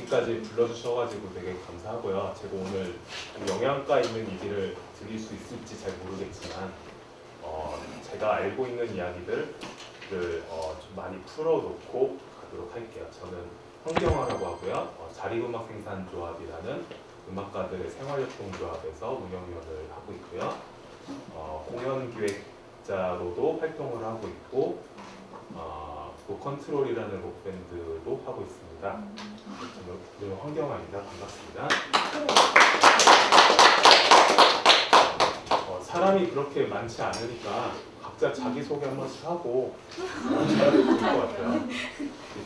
여기까지 불러주셔가지고 되게 감사하고요. 제가 오늘 영양가 있는 얘기를 드릴 수 있을지 잘 모르겠지만 제가 알고 있는 이야기들을 좀 많이 풀어놓고 가도록 할게요. 저는 황경화라고 하고요. 자립음악생산조합이라는 음악가들의 생활협동조합에서 운영위원을 하고 있고요. 공연기획자로도 활동을 하고 있고 또 컨트롤이라는 록밴드도 하고 있습니다. 저는 황경화입니다. 반갑습니다. 사람이 그렇게 많지 않으니까 각자 자기소개 한 번씩 하고 잘해야 될 것 같아요.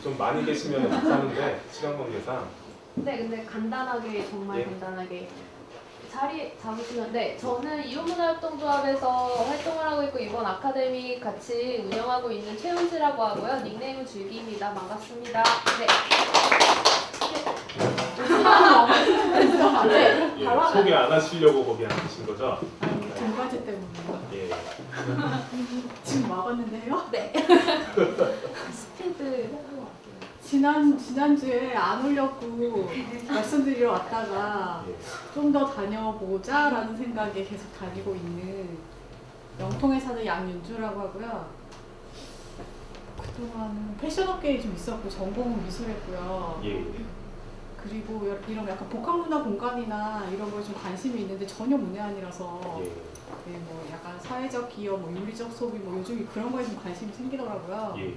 좀 많이 계시면 못하는데 시간 관계상. 네, 근데 간단하게 정말 예. 간단하게 자리 잡으시면 네, 저는 이웃문화협동조합에서 활동을 하고 있고 이번 아카데미 같이 운영하고 있는 최은지라고 하고요. 닉네임은 줄기입니다. 반갑습니다. 네. 예, 소개 안 하시려고 거기 앉으신 거죠? 등받이 때문에. 예. 지금 막았는데요? 네. 스피드 지난주에 안 오려고 말씀드리러 왔다가 예. 좀 더 다녀보자 라는 생각에 계속 다니고 있는 영통에 사는 양윤주라고 하고요. 그동안은 패션업계에 좀 있었고 전공은 미술했고요. 예. 그리고 이런 약간 복합문화 공간이나 이런 거에 좀 관심이 있는데 전혀 문외한이라서 예. 네, 뭐 약간 사회적 기업, 뭐 윤리적 소비, 뭐 요즘 그런 거에 좀 관심이 생기더라고요. 예.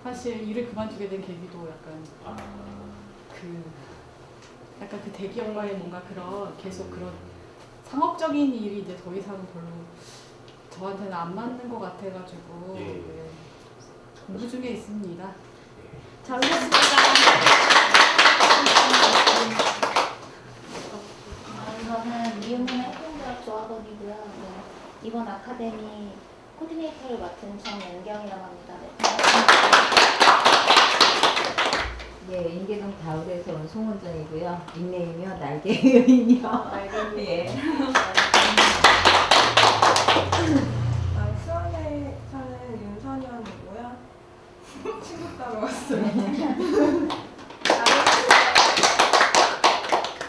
사실 일을 그만두게 된 계기도 약간 그 대기업과의 뭔가 그런 계속 그런 상업적인 일이 이제 더 이상은 별로 저한테는 안 맞는 것 같아가지고 예. 네, 공부 중에 있습니다. 잘 오셨습니다. 저는 이웃문화협동조합 조합원이고요. 네, 이번 아카데미 코디네이터를 맡은 정연경이라고 합니다. 네, 예, 인계동 다울에서 온 송은정이고요. 닉네임이요 날개 여인이요. 예. 수원에 사는 윤선현이고요. 친구 따로 왔어요.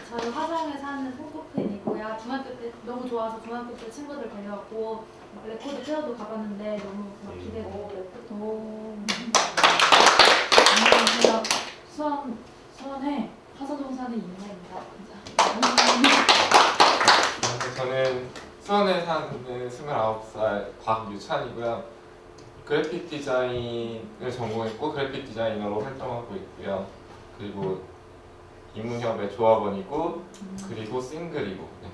저는 화성에 사는 홍보팬이고요. 중학교 때 너무 좋아서 중학교 때 친구들 데려왔고 레코드 페어도 가봤는데 너무 막 기대고 제가 수원에 화서동 사는 이민아입니다. 저는 수원에 사는 29살 곽유찬이고요. 그래픽 디자인을 전공했고 그래픽 디자이너로 활동하고 있고요. 그리고 인문협의 조합원이고 그리고 싱글이고. 네.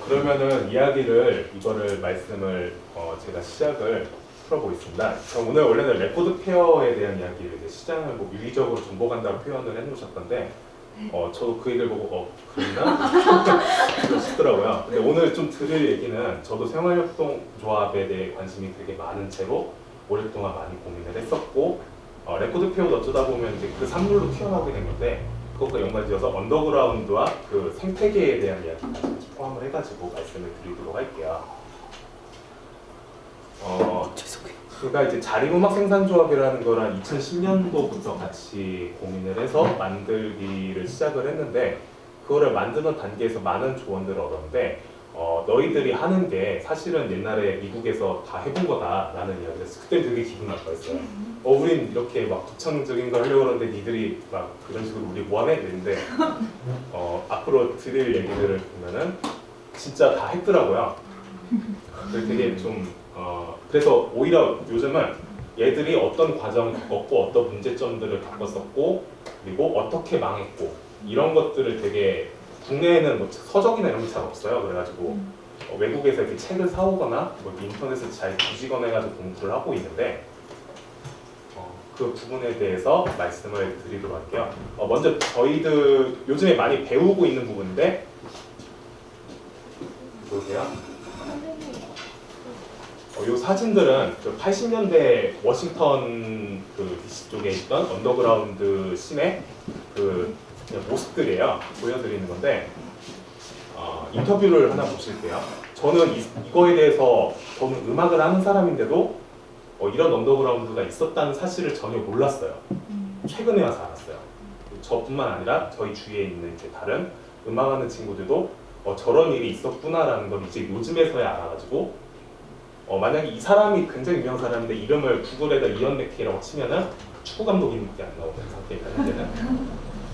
그러면은 이거를 말씀을 제가 시작을 풀어보겠습니다. 오늘 원래는 레코드 페어에 대한 이야기를 이제 시장을 뭐 유기적으로 정복한다고 표현을 해놓으셨던데 저도 그 얘기를 보고 그랬나? 싶더라고요. 근데 오늘 좀 들을 얘기는 저도 생활협동조합에 대해 관심이 되게 많은 채로 오랫동안 많이 고민을 했었고 레코드 페어도 어쩌다 보면 이제 그 산물로 튀어나오게 된 건데 그것과 연관지어서 언더그라운드와 그 생태계에 대한 이야기까지 포함을 해가지고 말씀을 드리도록 할게요. 그러니까 이제 자립음악생산조합이라는 거랑 2010년도부터 같이 고민을 해서 만들기를 시작을 했는데 그거를 만드는 단계에서 많은 조언들을 얻었는데 너희들이 하는 게 사실은 옛날에 미국에서 다 해본 거다라는 이야기를 했어요. 그때 되게 기분 나빠했어요. 우린 이렇게 막 독창적인 걸 하려고 하는데 니들이 막 그런 식으로 우리 뭐하네? 이랬는데 앞으로 들을 얘기들을 보면은 진짜 다 했더라고요. 되게 좀 그래서 오히려 요즘은 얘들이 어떤 과정을 겪었고 어떤 문제점들을 겪었었고 그리고 어떻게 망했고 이런 것들을 되게 국내에는 뭐 서적이나 이런 게 잘 없어요. 그래가지고 외국에서 이렇게 책을 사오거나 뭐 인터넷을 잘 뒤지거나 해가지고 공부를 하고 있는데 그 부분에 대해서 말씀을 드리도록 할게요. 먼저 저희들 요즘에 많이 배우고 있는 부분인데 보세요. 이 사진들은 그 80년대 워싱턴 그 DC 쪽에 있던 언더그라운드 씬의 그 그냥 모습들이에요. 보여드리는 건데 인터뷰를 하나 보실게요. 저는 이거에 대해서 저는 음악을 하는 사람인데도 이런 언더그라운드가 있었다는 사실을 전혀 몰랐어요. 최근에 와서 알았어요. 저뿐만 아니라 저희 주위에 있는 이제 다른 음악하는 친구들도 저런 일이 있었구나라는 걸 이제 요즘에서야 알아가지고 만약에 이 사람이 굉장히 유명한 사람인데 이름을 구글에다 이언 맥케이라고 치면은 축구 감독님밖에 안 나오는 상태입니다. 현재는.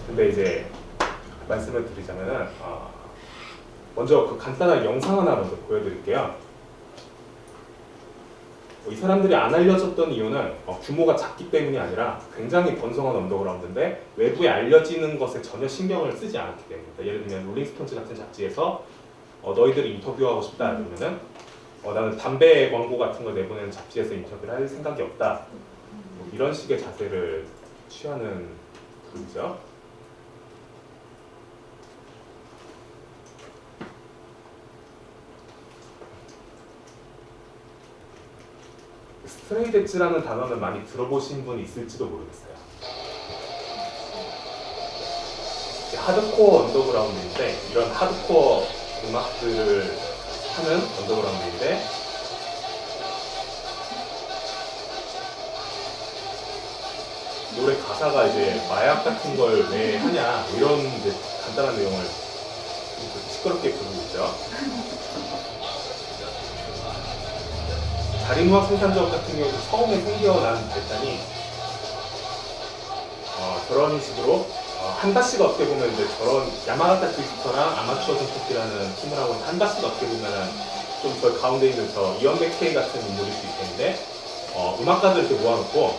근데 이제 말씀을 드리자면은 먼저 그 간단한 영상 하나 먼저 보여드릴게요. 이 사람들이 안 알려졌던 이유는 규모가 작기 때문이 아니라 굉장히 번성한 언더그라운드인데 외부에 알려지는 것에 전혀 신경을 쓰지 않기 때문입니다. 예를 들면 롤링스톤즈 같은 잡지에서 너희들이 인터뷰하고 싶다 그러면은 나는 담배 광고 같은 거 내보내는 잡지에서 인터뷰를 할 생각이 없다. 이런 식의 자세를 취하는 그룹이죠. 스트레이데츠라는 단어는 많이 들어보신 분이 있을지도 모르겠어요. 하드코어 언더그라운드인데 이런 하드코어 음악들을 하는 언더그라운드인데 노래 가사가 이제 마약 같은 걸 왜 하냐 이런 이제 간단한 내용을 시끄럽게 부르고 있죠. 자린음악 생산조합 같은 경우도 처음에 생겨난 발단이 저런 식으로 한다씨가 어떻게 보면 이제 저런 야마가타 트위스터랑 아마추어 선택기라는 팀을 하고 있는 한다씨가 어떻게 보면은 좀 저 가운데 있는 저 이언 맥케이 같은 인물일 수 있겠는데 음악가들 이렇게 모아놓고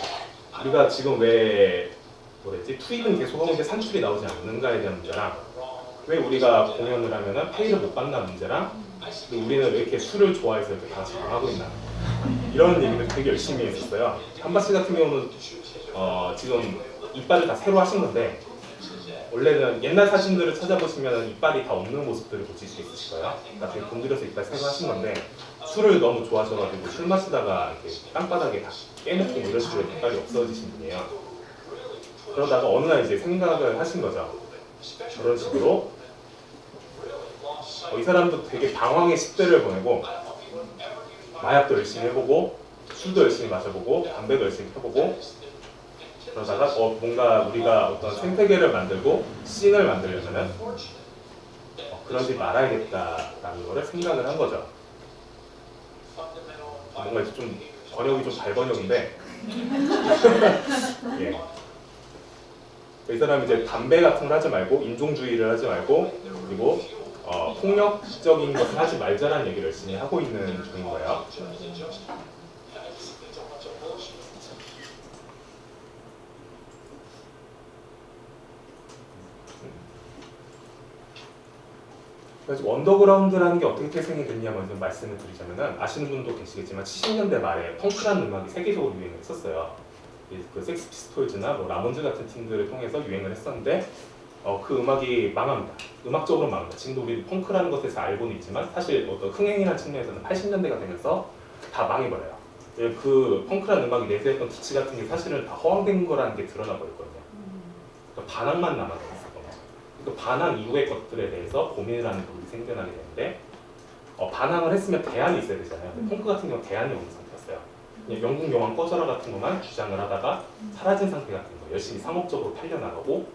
우리가 지금 왜 뭐랬지 투입은 계속하고 있는데 산출이 나오지 않는가에 대한 문제랑 왜 우리가 공연을 하면은 페이를 못 받는 문제랑 우리는 왜 이렇게 술을 좋아해서 이렇게 다 잘하고 있나 이런 얘기를 되게 열심히 했었어요. 한바씨 같은 경우는 지금 이빨을 다 새로 하신 건데 원래는 옛날 사진들을 찾아보시면 이빨이 다 없는 모습들을 보실 수 있으실 거예요. 나중에 공들여서 이빨 새로 하신 건데 술을 너무 좋아하셔가지고 술 마시다가 이렇게 땅바닥에 다 깨놓고 이런 식으로 이빨이 없어지신 분이에요. 그러다가 어느 날 이제 생각을 하신 거죠. 저런 식으로 이 사람도 되게 방황의 10대를 보내고 마약도 열심히 해보고 술도 열심히 마셔보고 담배도 열심히 펴보고 그러다가 뭔가 우리가 어떤 생태계를 만들고 씬을 만들려면 그러지 말아야겠다라는 거를 생각을 한 거죠. 뭔가 이제 좀 번역이 좀 발번역인데 예. 이 사람이 이제 담배 같은 걸 하지 말고 인종주의를 하지 말고 그리고 폭력적인 것을 하지 말자라는 얘기를 열심히 하고 있는 중인 거예요. 그래서 언더그라운드라는 게 어떻게 태생이 됐냐 먼저 말씀을 드리자면은 아시는 분도 계시겠지만 70년대 말에 펑크라는 음악이 세계적으로 유행을 했었어요. 그 섹스 피스톨즈나 뭐 라몬즈 같은 팀들을 통해서 유행을 했었는데 그 음악이 망합니다. 음악적으로 망합니다. 지금도 우리 펑크라는 것에서 알고는 있지만 사실 어떤 흥행이라는 측면에서는 80년대가 되면서 다 망해버려요. 그 펑크라는 음악이 내세웠던 기치 같은 게 사실은 다 허황된 거라는 게 드러나 버렸거든요. 그러니까 반항만 남아있었던 거죠. 그 반항 이후의 것들에 대해서 고민을 하는 부분이 생겨나게 되는데 반항을 했으면 대안이 있어야 되잖아요. 근데 펑크 같은 경우는 대안이 없는 상태였어요. 그냥 영국 영화 꺼져라 같은 것만 주장을 하다가 사라진 상태 같은 거 열심히 상업적으로 팔려나가고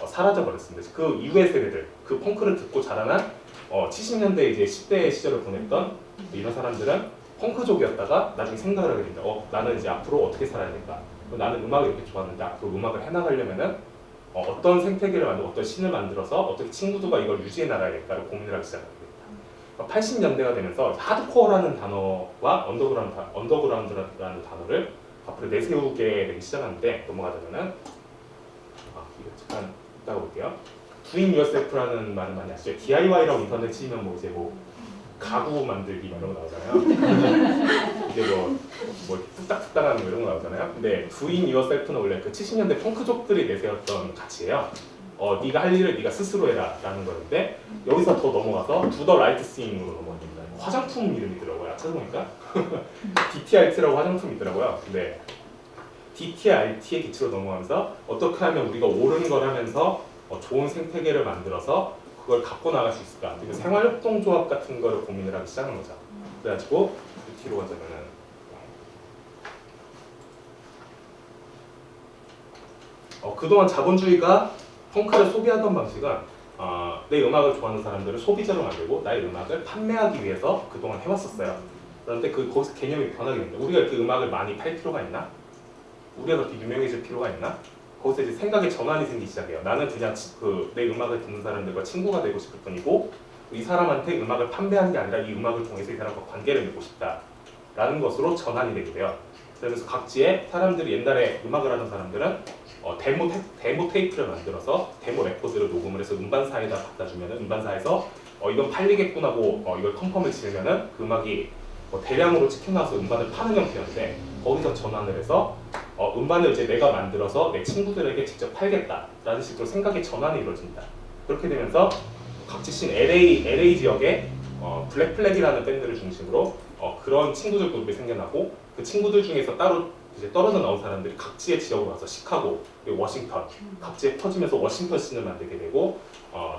사라져버렸습니다. 그 이후의 세대들, 그 펑크를 듣고 자라난 70년대 이제 10대 시절을 보냈던 이런 사람들은 펑크족이었다가 나중에 생각을 하게 됩니다. 나는 이제 앞으로 어떻게 살아야 될까? 나는 음악을 이렇게 좋아하는데 앞으로 음악을 해나가려면은 어떤 생태계를 만들고 어떤 신을 만들어서 어떻게 친구들과 이걸 유지해 나가야 될까를 고민을 하기 시작합니다. 80년대가 되면서 하드코어라는 단어와 언더그라운드라는 단어를 앞으로 내세우게 되기 시작하는데 넘어가자면은 이거 잠깐 이따가 볼게요. Doing yourself라는 말은 많이 아시죠? DIY라고 인터넷 치면 뭐 이제 뭐 가구 만들기 이런 거 나오잖아요. 이제 뭐 뚝딱뚝딱 하는 이런 거 나오잖아요. 근데 Doing yourself는 원래 그 70년대 펑크족들이 내세웠던 가치예요. 네가 할 일을 네가 스스로 해라라는 거였는데 여기서 더 넘어가서 Do the right thing으로 넘어갑니다. 화장품 이름이더라고요. 찾아보니까 DTRT라고 화장품이 있더라고요. 근데 DTRT의 기초로 넘어가면서 어떻게 하면 우리가 옳은 걸 하면서 좋은 생태계를 만들어서 그걸 갖고 나갈 수 있을까? 그리고 생활협동조합 같은 거를 고민을 하기 시작한 거죠. 그래가지고 뒤로 가자면은 그동안 자본주의가 펑크를 소비하던 방식은 내 음악을 좋아하는 사람들을 소비자로 만들고 나의 음악을 판매하기 위해서 그동안 해왔었어요. 그런데 거기서 개념이 변하게 됩니다. 우리가 그 음악을 많이 팔 필요가 있나? 우리가 그렇게 유명해질 필요가 있나? 거기서 이제 생각의 전환이 생기기 시작해요. 나는 그냥 내 음악을 듣는 사람들과 친구가 되고 싶을 뿐이고 이 사람한테 음악을 판매하는 게 아니라 이 음악을 통해서 이 사람과 관계를 맺고 싶다라는 것으로 전환이 되게 돼요. 그래서 각지의 사람들이 옛날에 음악을 하던 사람들은 데모 테이프를 만들어서 데모 레코드를 녹음을 해서 음반사에다 갖다 주면은 음반사에서 이건 팔리겠구나 하고 이걸 컨펌을 지으면은 그 음악이 대량으로 찍혀나와서 음반을 파는 형태였는데 거기서 전환을 해서 음반을 이제 내가 만들어서 내 친구들에게 직접 팔겠다라는 식으로 생각의 전환이 이루어집니다. 그렇게 되면서 각지 씬 LA 지역에 블랙 플래그라는 밴드를 중심으로 그런 친구들 그룹이 생겨나고 그 친구들 중에서 따로 이제 떨어져 나온 사람들이 각지의 지역으로 와서 시카고, 그리고 워싱턴, 각지에 퍼지면서 워싱턴 씬을 만들게 되고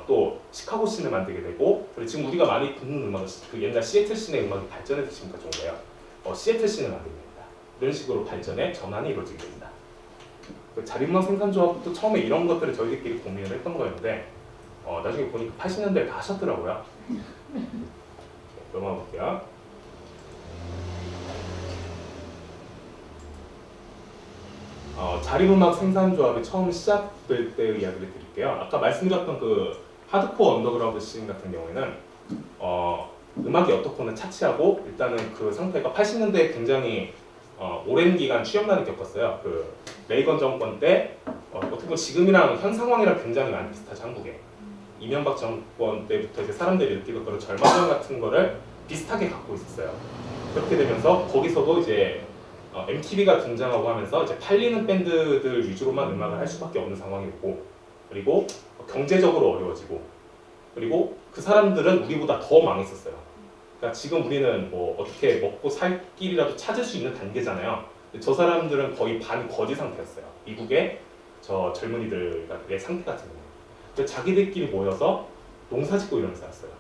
또 시카고 씬을 만들게 되고 그리고 지금 우리가 많이 듣는 음악은 그 옛날 시애틀 씬의 음악이 발전해서 지금까지 온 거예요. 시애틀 씬을 만들게 됩니다. 이런 식으로 발전의 전환이 이루어지게 됩니다. 그 자립음악 생산조합도 처음에 이런 것들을 저희들끼리 고민을 했던 거였는데 나중에 보니까 80년대에 다 하셨더라고요. 넘어가 볼게요. 자립음악 생산조합이 처음 시작될 때 이야기를 드릴게요. 아까 말씀드렸던 그 하드코어 언더그라운드 씬 같은 경우에는 음악이 어떻거나 차치하고 일단은 그 상태가 80년대에 굉장히 오랜 기간 취업난을 겪었어요. 그 레이건 정권 때 어떻게 보면 지금이랑 현 상황이랑 굉장히 많이 비슷하죠. 한국에 이명박 정권 때부터 이제 사람들이 느끼던 그런 절망감 같은 거를 비슷하게 갖고 있었어요. 그렇게 되면서 거기서도 이제 MTV가 등장하고 하면서 이제 팔리는 밴드들 위주로만 음악을 할 수밖에 없는 상황이었고 그리고 경제적으로 어려워지고 그리고 그 사람들은 우리보다 더 망했었어요. 그러니까 지금 우리는 뭐 어떻게 먹고 살 길이라도 찾을 수 있는 단계잖아요. 근데 저 사람들은 거의 반거지 상태였어요. 미국의 저 젊은이들의 상태 같은 경우. 그래서 자기들끼리 모여서 농사짓고 이러면서 살았어요.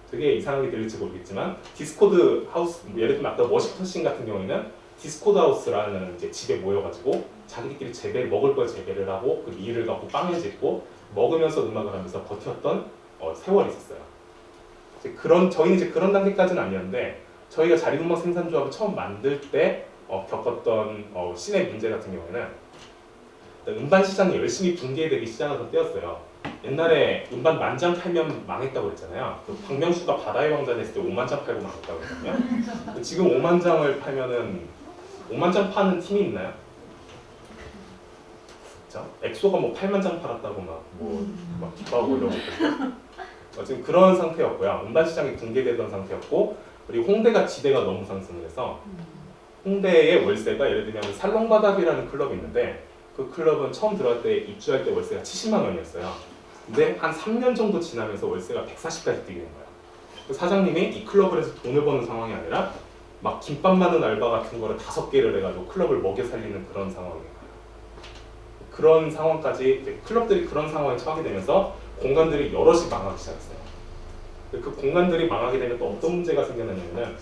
되게 이상하게 들릴지 모르겠지만 디스코드 하우스, 예를 들면 아까 워싱턴 씬 같은 경우에는 디스코드 하우스라는 이제 집에 모여가지고 자기들끼리 먹을 걸 재배를 하고 그 밀을 갖고 빵을 짓고 먹으면서 음악을 하면서 버텼던 세월이 있었어요. 저희는 이제 그런 단계까지는 아니었는데 저희가 자립음악 생산조합을 처음 만들 때 겪었던 씬의 문제 같은 경우에는 음반 시장이 열심히 붕괴되기 시작하던 때였어요. 옛날에 음반 10,000장 팔면 망했다고 그랬잖아요. 그 박명수가 바다의 왕자 냈을 때 50,000장 팔고 망했다고 그랬거든요. 지금 50,000장을 팔면은 50,000장 파는 팀이 있나요? 그렇죠? 엑소가 뭐 80,000장 팔았다고 막 기뻐하고 이러고 있거든요. 지금 그런 상태였고요. 음반 시장이 붕괴되던 상태였고 그리고 홍대가 지대가 너무 상승을 해서 홍대의 월세가 예를 들면 살롱바답이라는 클럽이 있는데 그 클럽은 처음 들어갈 때 입주할 때 월세가 70만 원이었어요. 근데 한 3년 정도 지나면서 월세가 140까지 뛰게 된 거예요. 그 사장님이 이 클럽을 해서 돈을 버는 상황이 아니라 막 김밥 많은 알바 같은 거를 5개를 해가지고 클럽을 먹여 살리는 그런 상황이에요. 그런 상황까지 이제 클럽들이 그런 상황에 처하게 되면서 공간들이 여럿이 망하기 시작했어요. 그 공간들이 망하게 되면 또 어떤 문제가 생겨나냐면은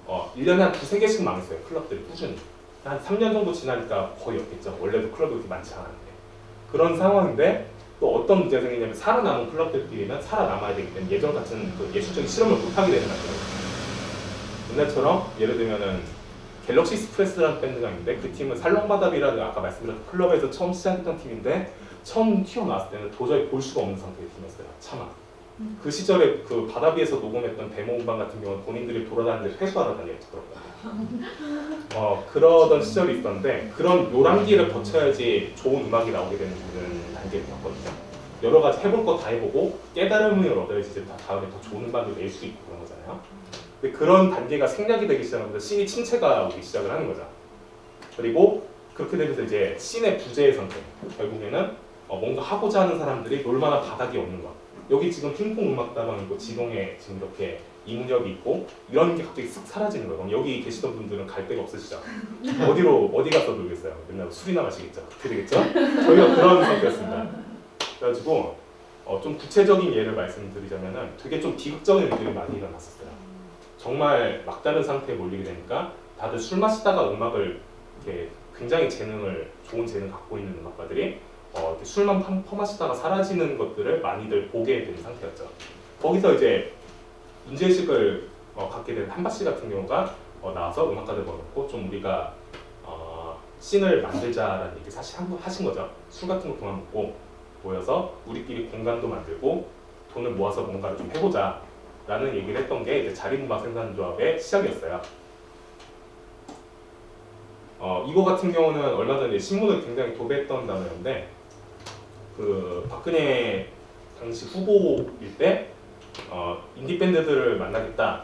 1년에 한 2-3개씩 망했어요. 클럽들이 꾸준히. 한 3년 정도 지나니까 거의 없겠죠. 원래도 클럽이 그렇게 많지 않았는데. 그런 상황인데 또 어떤 문제가 생기냐면 살아남은 클럽들끼리는 살아남아야 되기 때문에 예전 같은 그 예술적인 실험을 못하게 되는 거예요. 옛날처럼 예를 들면은 갤럭시 스프레스라는 밴드가 있는데 그 팀은 살롱바답이라는 아까 말씀드렸던 클럽에서 처음 시작했던 팀인데 처음 튀어나왔을 때는 도저히 볼 수가 없는 상태의 팀이었어요. 차마. 그 시절에 그 바다 위에서 녹음했던 데모 음반 같은 경우는 본인들이 돌아다니는데 회수하러 다녔죠. 그러던 시절이 있었는데 그런 요란기를 거쳐야지 좋은 음악이 나오게 되는 단계를 겪거든요. 여러 가지 해볼 거 다 해보고 깨달음을 얻어야지 이제 다음에 더 좋은 음반도 낼 수 있고 그런 거잖아요. 근데 그런 단계가 생략이 되기 시작하면서 씬이 침체가 오기 시작을 하는 거죠. 그리고 그렇게 되면서 이제 씬의 부재의 상태. 결국에는 뭔가 하고자 하는 사람들이 놀만한 바닥이 없는 거. 여기 지금 핑퐁 음악다방 있고 지동에 지금 이렇게 이문엽이 있고 이런 게 갑자기 쓱 사라지는 거예요. 그럼 여기 계시던 분들은 갈 데가 없으시죠? 어디 가서 놀겠어요? 맨날 술이나 마시겠죠? 그렇게 되겠죠? 저희가 그런 상태였습니다. 그래가지고 좀 구체적인 예를 말씀드리자면은 되게 좀 비극적인 일들이 많이 일어났었어요. 정말 막다른 상태에 몰리게 되니까 다들 술 마시다가 음악을 이렇게 굉장히 좋은 재능 갖고 있는 음악가들이 이렇게 술만 퍼마시다가 사라지는 것들을 많이들 보게 된 상태였죠. 거기서 이제 문제의식을 갖게 된 한바씨 같은 경우가 나와서 음악가들 모아놓고 좀 우리가 씬을 만들자라는 얘기 사실 하신 거죠. 술 같은 거 그만 먹고 모여서 우리끼리 공간도 만들고 돈을 모아서 뭔가를 좀 해보자 라는 얘기를 했던 게 이제 자립음악 생산조합의 시작이었어요. 이거 같은 경우는 얼마 전에 신문을 굉장히 도배했던 단어였는데 그 박근혜 당시 후보일 때 인디 밴드들을 만나겠다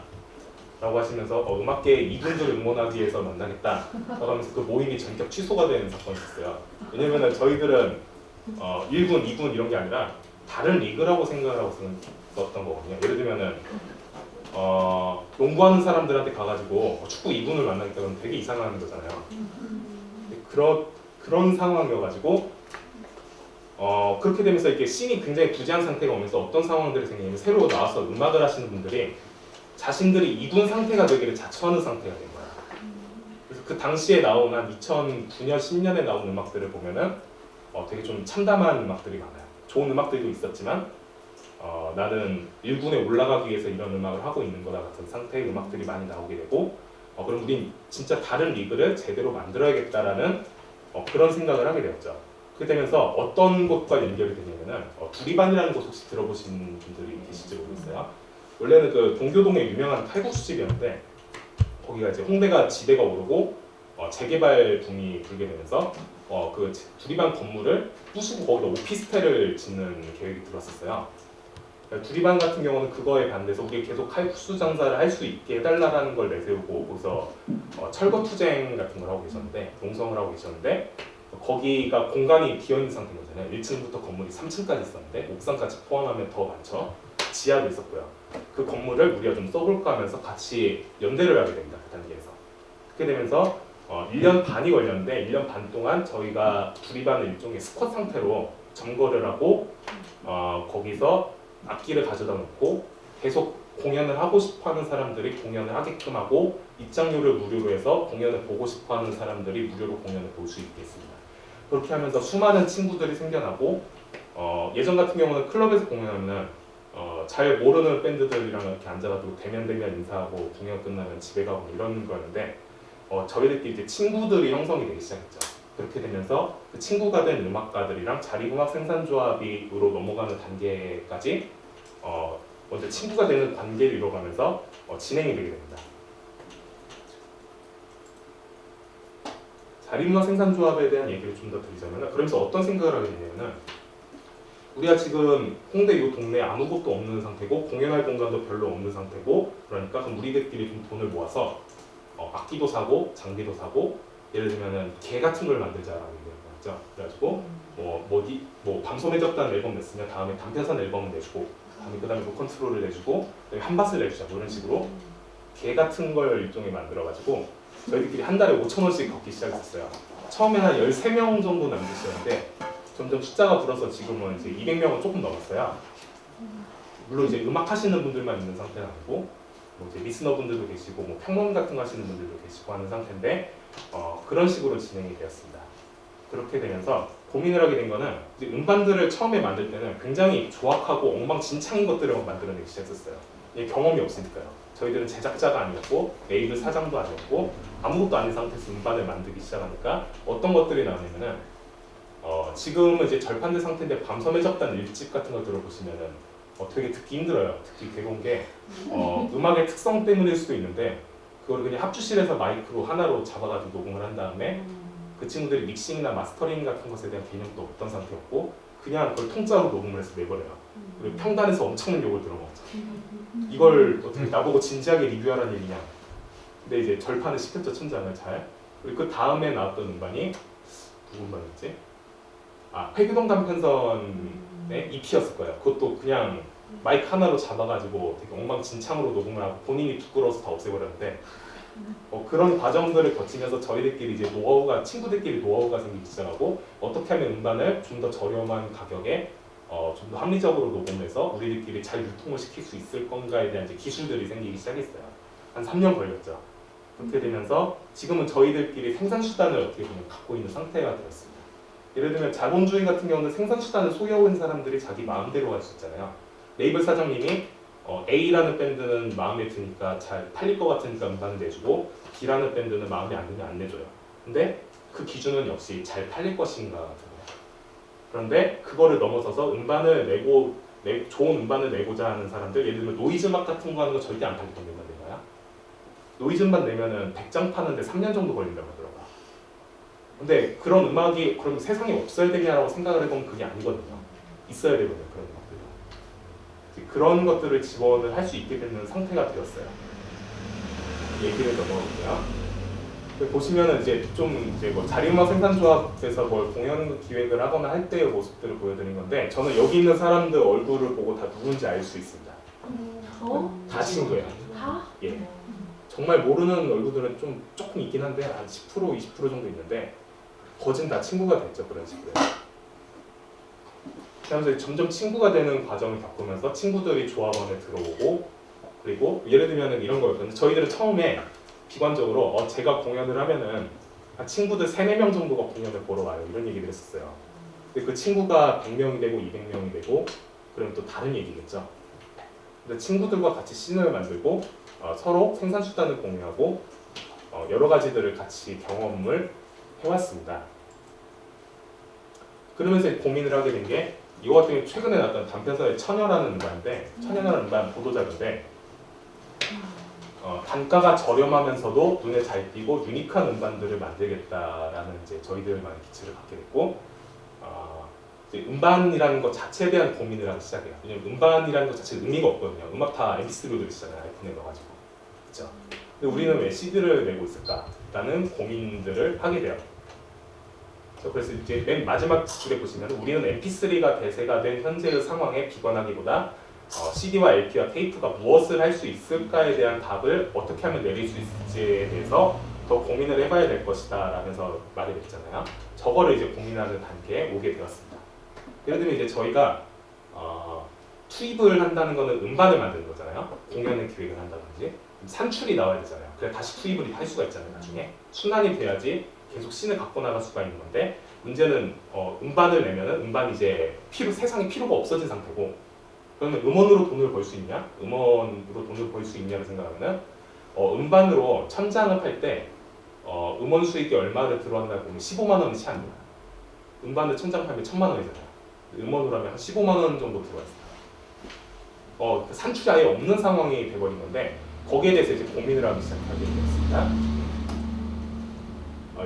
라고 하시면서 음악계 이군들 응원하기 위해서 만나겠다 라고 하면서 그 모임이 전격 취소가 되는 사건이 있었어요. 왜냐면 저희들은 1군, 2군 이런 게 아니라 다른 리그라고 생각을 하고 썼던 거거든요. 예를 들면은 농구하는 사람들한테 가가지고 축구 2군을 만나겠다 그러면 되게 이상한 거잖아요. 그런 상황이어가지고 그렇게 되면서 이게 씬이 굉장히 부재한 상태가 오면서 어떤 상황들이 생기냐면 새로 나와서 음악을 하시는 분들이 자신들이 2군 상태가 되기를 자처하는 상태가 된 거야. 그래서 그 당시에 나온 한 2009년, 10년에 나온 음악들을 보면은 되게 좀 참담한 음악들이 많아요. 좋은 음악들도 있었지만 나는 1군에 올라가기 위해서 이런 음악을 하고 있는 거다 같은 상태의 음악들이 많이 나오게 되고 그럼 우린 진짜 다른 리그를 제대로 만들어야겠다라는 그런 생각을 하게 되었죠. 그렇게 되면서 어떤 것과 연결이 되냐면은 두리반이라는 곳 혹시 들어보신 분들이 계실지 모르겠어요. 원래는 그 동교동에 유명한 칼국수집이었는데 거기가 이제 홍대가 지대가 오르고 재개발 붐이 불게 되면서 그 두리반 건물을 부수고 거기다 오피스텔을 짓는 계획이 들어왔었어요. 두리반 같은 경우는 그거에 반대해서 우리 계속 칼국수 장사를 할 수 있게 해달라는 걸 내세우고 거기서 철거 투쟁 같은 걸 하고 계셨는데 농성을 하고 계셨는데 거기가 공간이 비어있는 상태인 거잖아요. 1층부터 건물이 3층까지 있었는데 옥상까지 포함하면 더 많죠. 지하도 있었고요. 그 건물을 우리가 좀 써볼까 하면서 같이 연대를 하게 됩니다. 그 단계에서. 그렇게 되면서 1년 반이 걸렸는데 1년 반 동안 저희가 두리반을 일종의 스쿼트 상태로 점거를 하고 거기서 악기를 가져다 놓고 계속 공연을 하고 싶어하는 사람들이 공연을 하게끔 하고 입장료를 무료로 해서 공연을 보고 싶어하는 사람들이 무료로 공연을 볼 수 있게 했습니다. 그렇게 하면서 수많은 친구들이 생겨나고 예전 같은 경우는 클럽에서 공연하면 잘 모르는 밴드들이랑 이렇게 앉아가지고 대면 인사하고 공연 끝나면 집에 가고 이런 거였는데 저희들끼리 이제 친구들이 형성이 되기 시작했죠. 그렇게 되면서 그 친구가 된 음악가들이랑 자립음악 생산조합으로 넘어가는 단계까지 먼저 친구가 되는 관계를 이뤄가면서 진행이 되게 됩니다. 자립음악 생산조합에 대한 얘기를 좀 더 드리자면 그러면서 어떤 생각을 하게 되냐면은 우리가 지금 홍대 이 동네에 아무것도 없는 상태고 공연할 공간도 별로 없는 상태고 그러니까 그럼 우리들끼리 좀 돈을 모아서 악기도 사고 장비도 사고 예를 들면은 개 같은 걸 만들자라고 얘기했죠. 그래가지고 뭐 밤소매적다는 앨범 냈으면 다음에 단편선 앨범을 내주고 그다음에 노컨트롤을 내주고 그다음에 한밭을 내주자 뭐 이런 식으로 개 같은 걸 일종의 만들어가지고 저희들끼리 한 달에 5,000원씩 걷기 시작했어요. 처음에는 한 13명 정도 남으셨는데 점점 숫자가 불어서 지금은 이제 200명은 조금 넘었어요. 물론 이제 음악 하시는 분들만 있는 상태는 아니고 뭐 이제 리스너 분들도 계시고 뭐 평론 같은 거 하시는 분들도 계시고 하는 상태인데 그런 식으로 진행이 되었습니다. 그렇게 되면서 고민을 하게 된 거는 이제 음반들을 처음에 만들 때는 굉장히 조악하고 엉망진창인 것들을 만들어내기 시작했어요. 이게 경험이 없으니까요. 저희들은 제작자가 아니었고 레이블 사장도 아니었고 아무것도 아닌 상태에서 음반을 만들기 시작하니까 어떤 것들이 나오냐면은 지금은 이제 절판된 상태인데 밤섬의 적단 1집 같은 거 들어보시면은 되게 듣기 힘들어요. 듣기 괴로운 게 음악의 특성 때문일 수도 있는데 그걸 그냥 합주실에서 마이크로 하나로 잡아가지고 녹음을 한 다음에 그 친구들이 믹싱이나 마스터링 같은 것에 대한 개념도 없던 상태였고 그냥 그걸 통짜로 녹음을 해서 내버려요. 그리고 평단에서 엄청난 욕을 들어먹죠. 이걸 어떻게 나보고 진지하게 리뷰하라는 얘기냐. 근데 이제 절판을 시켰죠. 천장을 잘. 그리고 그 다음에 나왔던 음반이 누구 음반이었지? 회교동 단편선의 EP였을 거예요. 그것도 그냥 마이크 하나로 잡아가지고 되게 엉망진창으로 녹음을 하고 본인이 부끄러워서 다 없애버렸는데 그런 과정들을 거치면서 저희들끼리 이제 친구들끼리 노하우가 생기기 시작하고 어떻게 하면 음반을 좀 더 저렴한 가격에 좀 더 합리적으로 녹음해서 우리들끼리 잘 유통을 시킬 수 있을 건가에 대한 이제 기술들이 생기기 시작했어요. 한 3년 걸렸죠. 그렇게 되면서 지금은 저희들끼리 생산수단을 어떻게 보면 갖고 있는 상태가 되었습니다. 예를 들면 자본주의 같은 경우는 생산수단을 소유하고 있는 사람들이 자기 마음대로 할 수 있잖아요. 레이블 사장님이 A라는 밴드는 마음에 드니까 잘 팔릴 것 같으니까 음반을 내주고 B라는 밴드는 마음에 안 들면 안 내줘요. 근데 그 기준은 역시 잘 팔릴 것인가 같은 거예요. 그런데 그거를 넘어서서 음반을 내고 좋은 음반을 내고자 하는 사람들, 예를 들면 노이즈 음악 같은 거 하는 거 절대 안 팔릴 건데 내가요. 노이즈 음반 내면은 100장 파는데 3년 정도 걸린다고 하더라고요. 근데 그런 음악이 그럼 세상에 없어야 되냐라고 생각을 해보면 그게 아니거든요. 있어야 되거든요. 그런 음악들이. 그런 것들을 지원을 할 수 있게 되는 상태가 되었어요. 얘기를 넘어가고요. 보시면은 이제 좀 이제 뭐 자리음악 생산조합에서 뭘 공연 기획을 하거나 할 때의 모습들을 보여드린 건데, 저는 여기 있는 사람들 얼굴을 보고 다 누군지 알 수 있습니다. 다 친구예요. 예. 정말 모르는 얼굴들은 좀 조금 있긴 한데 한 10%, 20% 정도 있는데 거진 다 친구가 됐죠. 그런 식으로. 그러면서 점점 친구가 되는 과정을 겪으면서 친구들이 조합원에 들어오고, 그리고 예를 들면 이런 거였거든요. 저희들은 처음에 비관적으로 제가 공연을 하면은 한 친구들 3-4명 정도가 공연을 보러 와요. 이런 얘기를 했었어요. 근데 그 친구가 100명이 되고 200명이 되고 그러면 또 다른 얘기겠죠. 근데 친구들과 같이 씬을 만들고 서로 생산수단을 공유하고 여러 가지들을 같이 경험을 해왔습니다. 그러면서 고민을 하게 된 게 이거 같은 경우 최근에 나왔던 단편사의 처녀라는 음반인데, 처녀라는 음반 보도자료인데 단가가 저렴하면서도 눈에 잘 띄고 유니크한 음반들을 만들겠다라는 이제 저희들만의 기치를 갖게 됐고, 이제 음반이라는 것 자체에 대한 고민을 하기 시작해요. 왜냐면 음반이라는 것 자체가 의미가 없거든요. 음악 다 MP3로 들으시잖아요. 아이폰에 넣어가지고. 그렇죠? 근데 우리는 왜 CD를 내고 있을까라는 고민들을 하게 돼요. 그래서 이제 맨 마지막 줄에 보시면 우리는 MP3가 대세가 된 현재의 상황에 비관하기보다 CD와 LP와 테이프가 무엇을 할 수 있을까에 대한 답을 어떻게 하면 내릴 수 있을지에 대해서 더 고민을 해봐야 될 것이다 라면서 말을 했잖아요. 저거를 이제 고민하는 단계에 오게 되었습니다. 예를 들면 이제 저희가 투입을 한다는 거는 음반을 만드는 거잖아요. 공연을 기획을 한다든지 산출이 나와야 되잖아요. 그래 다시 투입을 할 수가 있잖아요. 나중에 순환이 돼야지 계속 씬을 갖고 나갈 수가 있는 건데, 문제는 음반을 내면은 음반이 이제 세상에 필요가 없어진 상태고, 그러면 음원으로 돈을 벌 수 있냐? 음원으로 돈을 벌 수 있냐를 생각하면은 음반으로 1000장을 팔 때 음원 수익이 얼마를 들어왔나 보면 15만 원이 채 안 돼요. 음반을 1000장 팔면 1000만 원이잖아요. 음원으로 하면 한 15만 원 정도 들어왔어요. 산출이 아예 없는 상황이 돼버린 건데, 거기에 대해서 이제 고민을 하기 시작하게 됐습니다.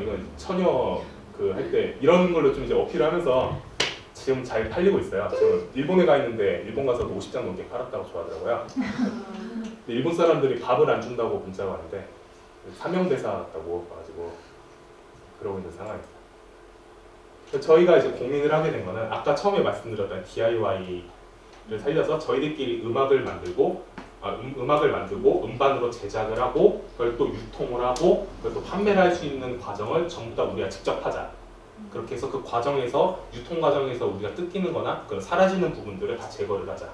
이건 처녀 할 때 이런 걸로 좀 이제 어필하면서 지금 잘 팔리고 있어요. 지금 일본에 가 있는데 일본 가서도 50장 넘게 팔았다고 좋아하더라고요. 근데 일본 사람들이 밥을 안 준다고 문자가 왔는데 사명대사였다고 가지고 그러고 있는 상황입니다. 저희가 이제 고민을 하게 된 거는 아까 처음에 말씀드렸던 DIY를 살려서 저희들끼리 음악을 만들고 음반으로 제작을 하고 그걸 또 유통을 하고 그걸 또 판매를 할 수 있는 과정을 전부 다 우리가 직접 하자. 그렇게 해서 그 과정에서 유통 과정에서 우리가 뜯기는 거나 사라지는 부분들을 다 제거를 하자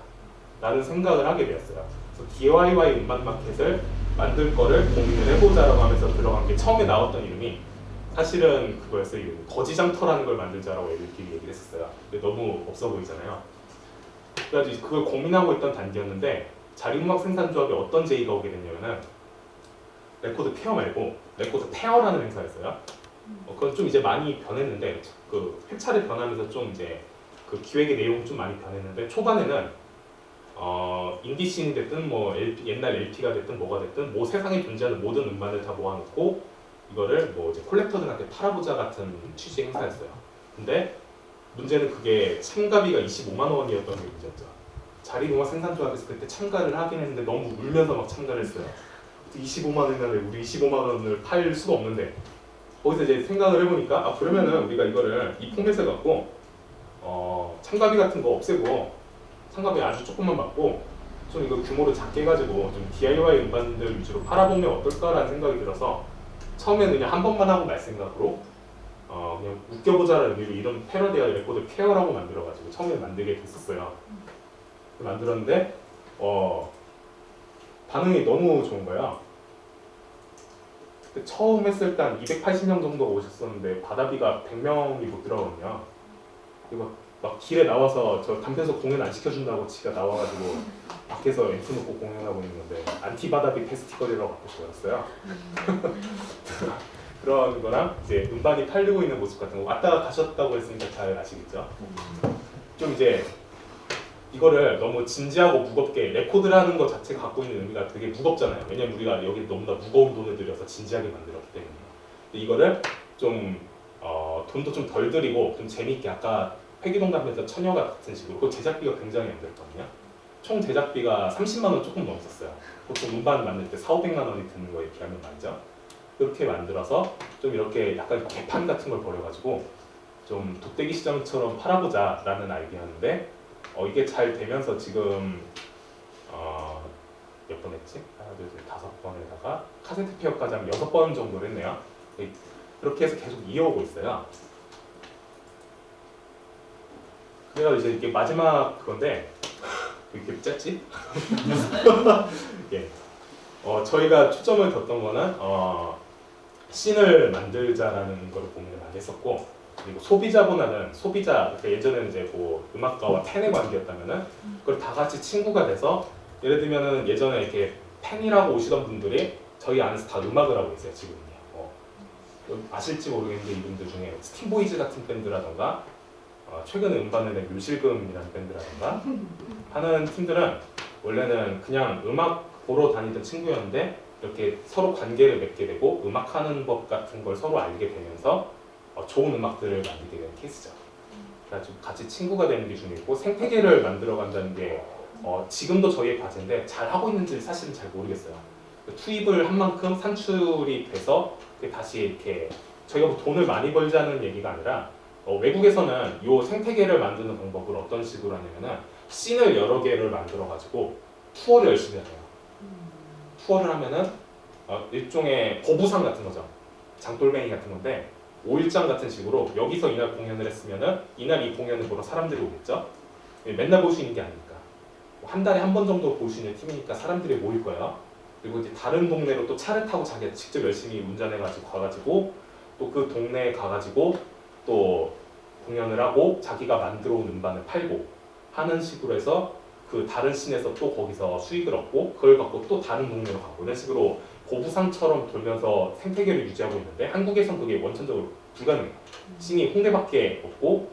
라는 생각을 하게 되었어요. 그래서 DIY 음반 마켓을 만들 거를 고민을 해보자라고 하면서 들어간 게, 처음에 나왔던 이름이 사실은 그거였어요. 이름이 거지장터라는 걸 만들자라고 애들끼리 얘기를 했었어요. 근데 너무 없어 보이잖아요. 그래가지고 그걸 고민하고 있던 단계였는데, 자리음악 생산조합에 어떤 제의가 오게 됐냐면은 레코드 페어 말고 레코드 페어라는 행사였어요. 그건 좀 이제 많이 변했는데, 그 회차를 변하면서 좀 이제 그 기획의 내용이 좀 많이 변했는데, 초반에는 인디씬이 됐든 뭐 옛날 LP가 됐든 뭐가 됐든 뭐 세상에 존재하는 모든 음반을 다 모아놓고 이거를 뭐 이제 콜렉터들한테 팔아보자 같은 취지의 행사였어요. 근데 문제는 그게 참가비가 25만 원이었던 게 문제였죠. 자리음악 생산조합에서 그때 참가를 하긴 했는데 너무 울면서 막 참가를 했어요. 25만 원이면 우리 25만 원을 팔 수가 없는데, 거기서 이제 생각을 해보니까 그러면은 우리가 이거를 이 포맷을 갖고 참가비 같은 거 없애고 참가비 아주 조금만 받고 좀 이거 규모를 작게 해가지고 좀 DIY 음반들 위주로 팔아보면 어떨까라는 생각이 들어서 처음에는 그냥 한 번만 하고 말 생각으로 그냥 웃겨보자라는 의미로 이런 패러디아 레코드 페어라고 만들어가지고 처음에 만들게 됐었어요. 만들었는데 반응이 너무 좋은 거예요. 그때 처음 했을 때 한 280명 정도 오셨었는데 바다비가 100명이 못 들어오거든요. 그리고 막 길에 나와서 저 담배에서 공연 안 시켜준다고 지가 나와가지고 밖에서 앰프 놓고 공연하고 있는 건데 안티바다비 페스티벌이라고 바꿔서 그랬어요. 그런 거랑 이제 음반이 팔리고 있는 모습 같은 거 왔다가 가셨다고 했으니까 잘 아시겠죠? 좀 이제 이거를 너무 진지하고 무겁게 레코드라는 것 자체가 갖고 있는 의미가 되게 무겁잖아요. 왜냐면 우리가 여기 너무나 무거운 돈을 들여서 진지하게 만들었기 때문에. 근데 이거를 좀 돈도 좀 덜 들이고 좀 재밌게 아까 회기동 담배에서 처녀가 같은 식으로 그 제작비가 굉장히 안 들었거든요. 총 제작비가 30만 원 조금 넘었었어요. 보통 음반 만들 때 4,500만 원이 드는 거에 비하면 말이죠. 그렇게 만들어서 좀 이렇게 약간 개판 같은 걸 벌여가지고 좀 돗대기 시장처럼 팔아보자라는 아이디어였는데 이게 잘 되면서 지금 몇 번 했지? 하나, 둘, 셋, 5번에다가 카세트 페어까지 한 6번 정도를 했네요. 그렇게 해서 계속 이어오고 있어요. 그래서 이제 이게 마지막 그건데 왜 이렇게 짧지? 예. 저희가 초점을 뒀던 거는 씬을 만들자라는 걸 고민을 많이 했었고, 그리고 소비자보다는 소비자, 그러니까 예전에는 이제 뭐 음악가와 팬의 관계였다면은 그걸 다 같이 친구가 돼서, 예를 들면은 예전에 이렇게 팬이라고 오시던 분들이 저희 안에서 다 음악을 하고 있어요 지금은요. 아실지 모르겠는데 이분들 중에 스팀보이즈 같은 밴드라던가 최근에 음반을 낸 뮤실금이라는 밴드라던가 하는 팀들은 원래는 그냥 음악 보러 다니던 친구였는데 이렇게 서로 관계를 맺게 되고 음악하는 법 같은 걸 서로 알게 되면서 좋은 음악들을 만들게 된 케이스죠. 그래가지고 같이 친구가 되는 게 중요했고, 생태계를 만들어 간다는 게 지금도 저희의 과제인데 잘 하고 있는지 사실은 잘 모르겠어요. 투입을 한 만큼 산출이 돼서 다시 이렇게 저희가 뭐 돈을 많이 벌자는 얘기가 아니라 외국에서는 이 생태계를 만드는 방법을 어떤 식으로 하냐면은 씬을 여러 개를 만들어 가지고 투어를 열심히 해요. 투어를 하면은 일종의 보부상 같은 거죠. 장돌뱅이 같은 건데 5일장 같은 식으로 여기서 이날 공연을 했으면은 이날 이 공연을 보러 사람들이 오겠죠. 맨날 볼 수 있는 게 아니니까 한 달에 한 번 정도 볼 수 있는 팀이니까 사람들이 모일 거예요. 그리고 이제 다른 동네로 또 차를 타고 자기가 직접 열심히 운전해가지고 가가지고 또 그 동네에 가가지고 또 공연을 하고 자기가 만들어 온 음반을 팔고 하는 식으로 해서 그 다른 씬에서 또 거기서 수익을 얻고 그걸 갖고 또 다른 동네로 가고 이런 식으로 고부상처럼 돌면서 생태계를 유지하고 있는데, 한국에선 그게 원천적으로 불가능해요. 씬이 홍대밖에 없고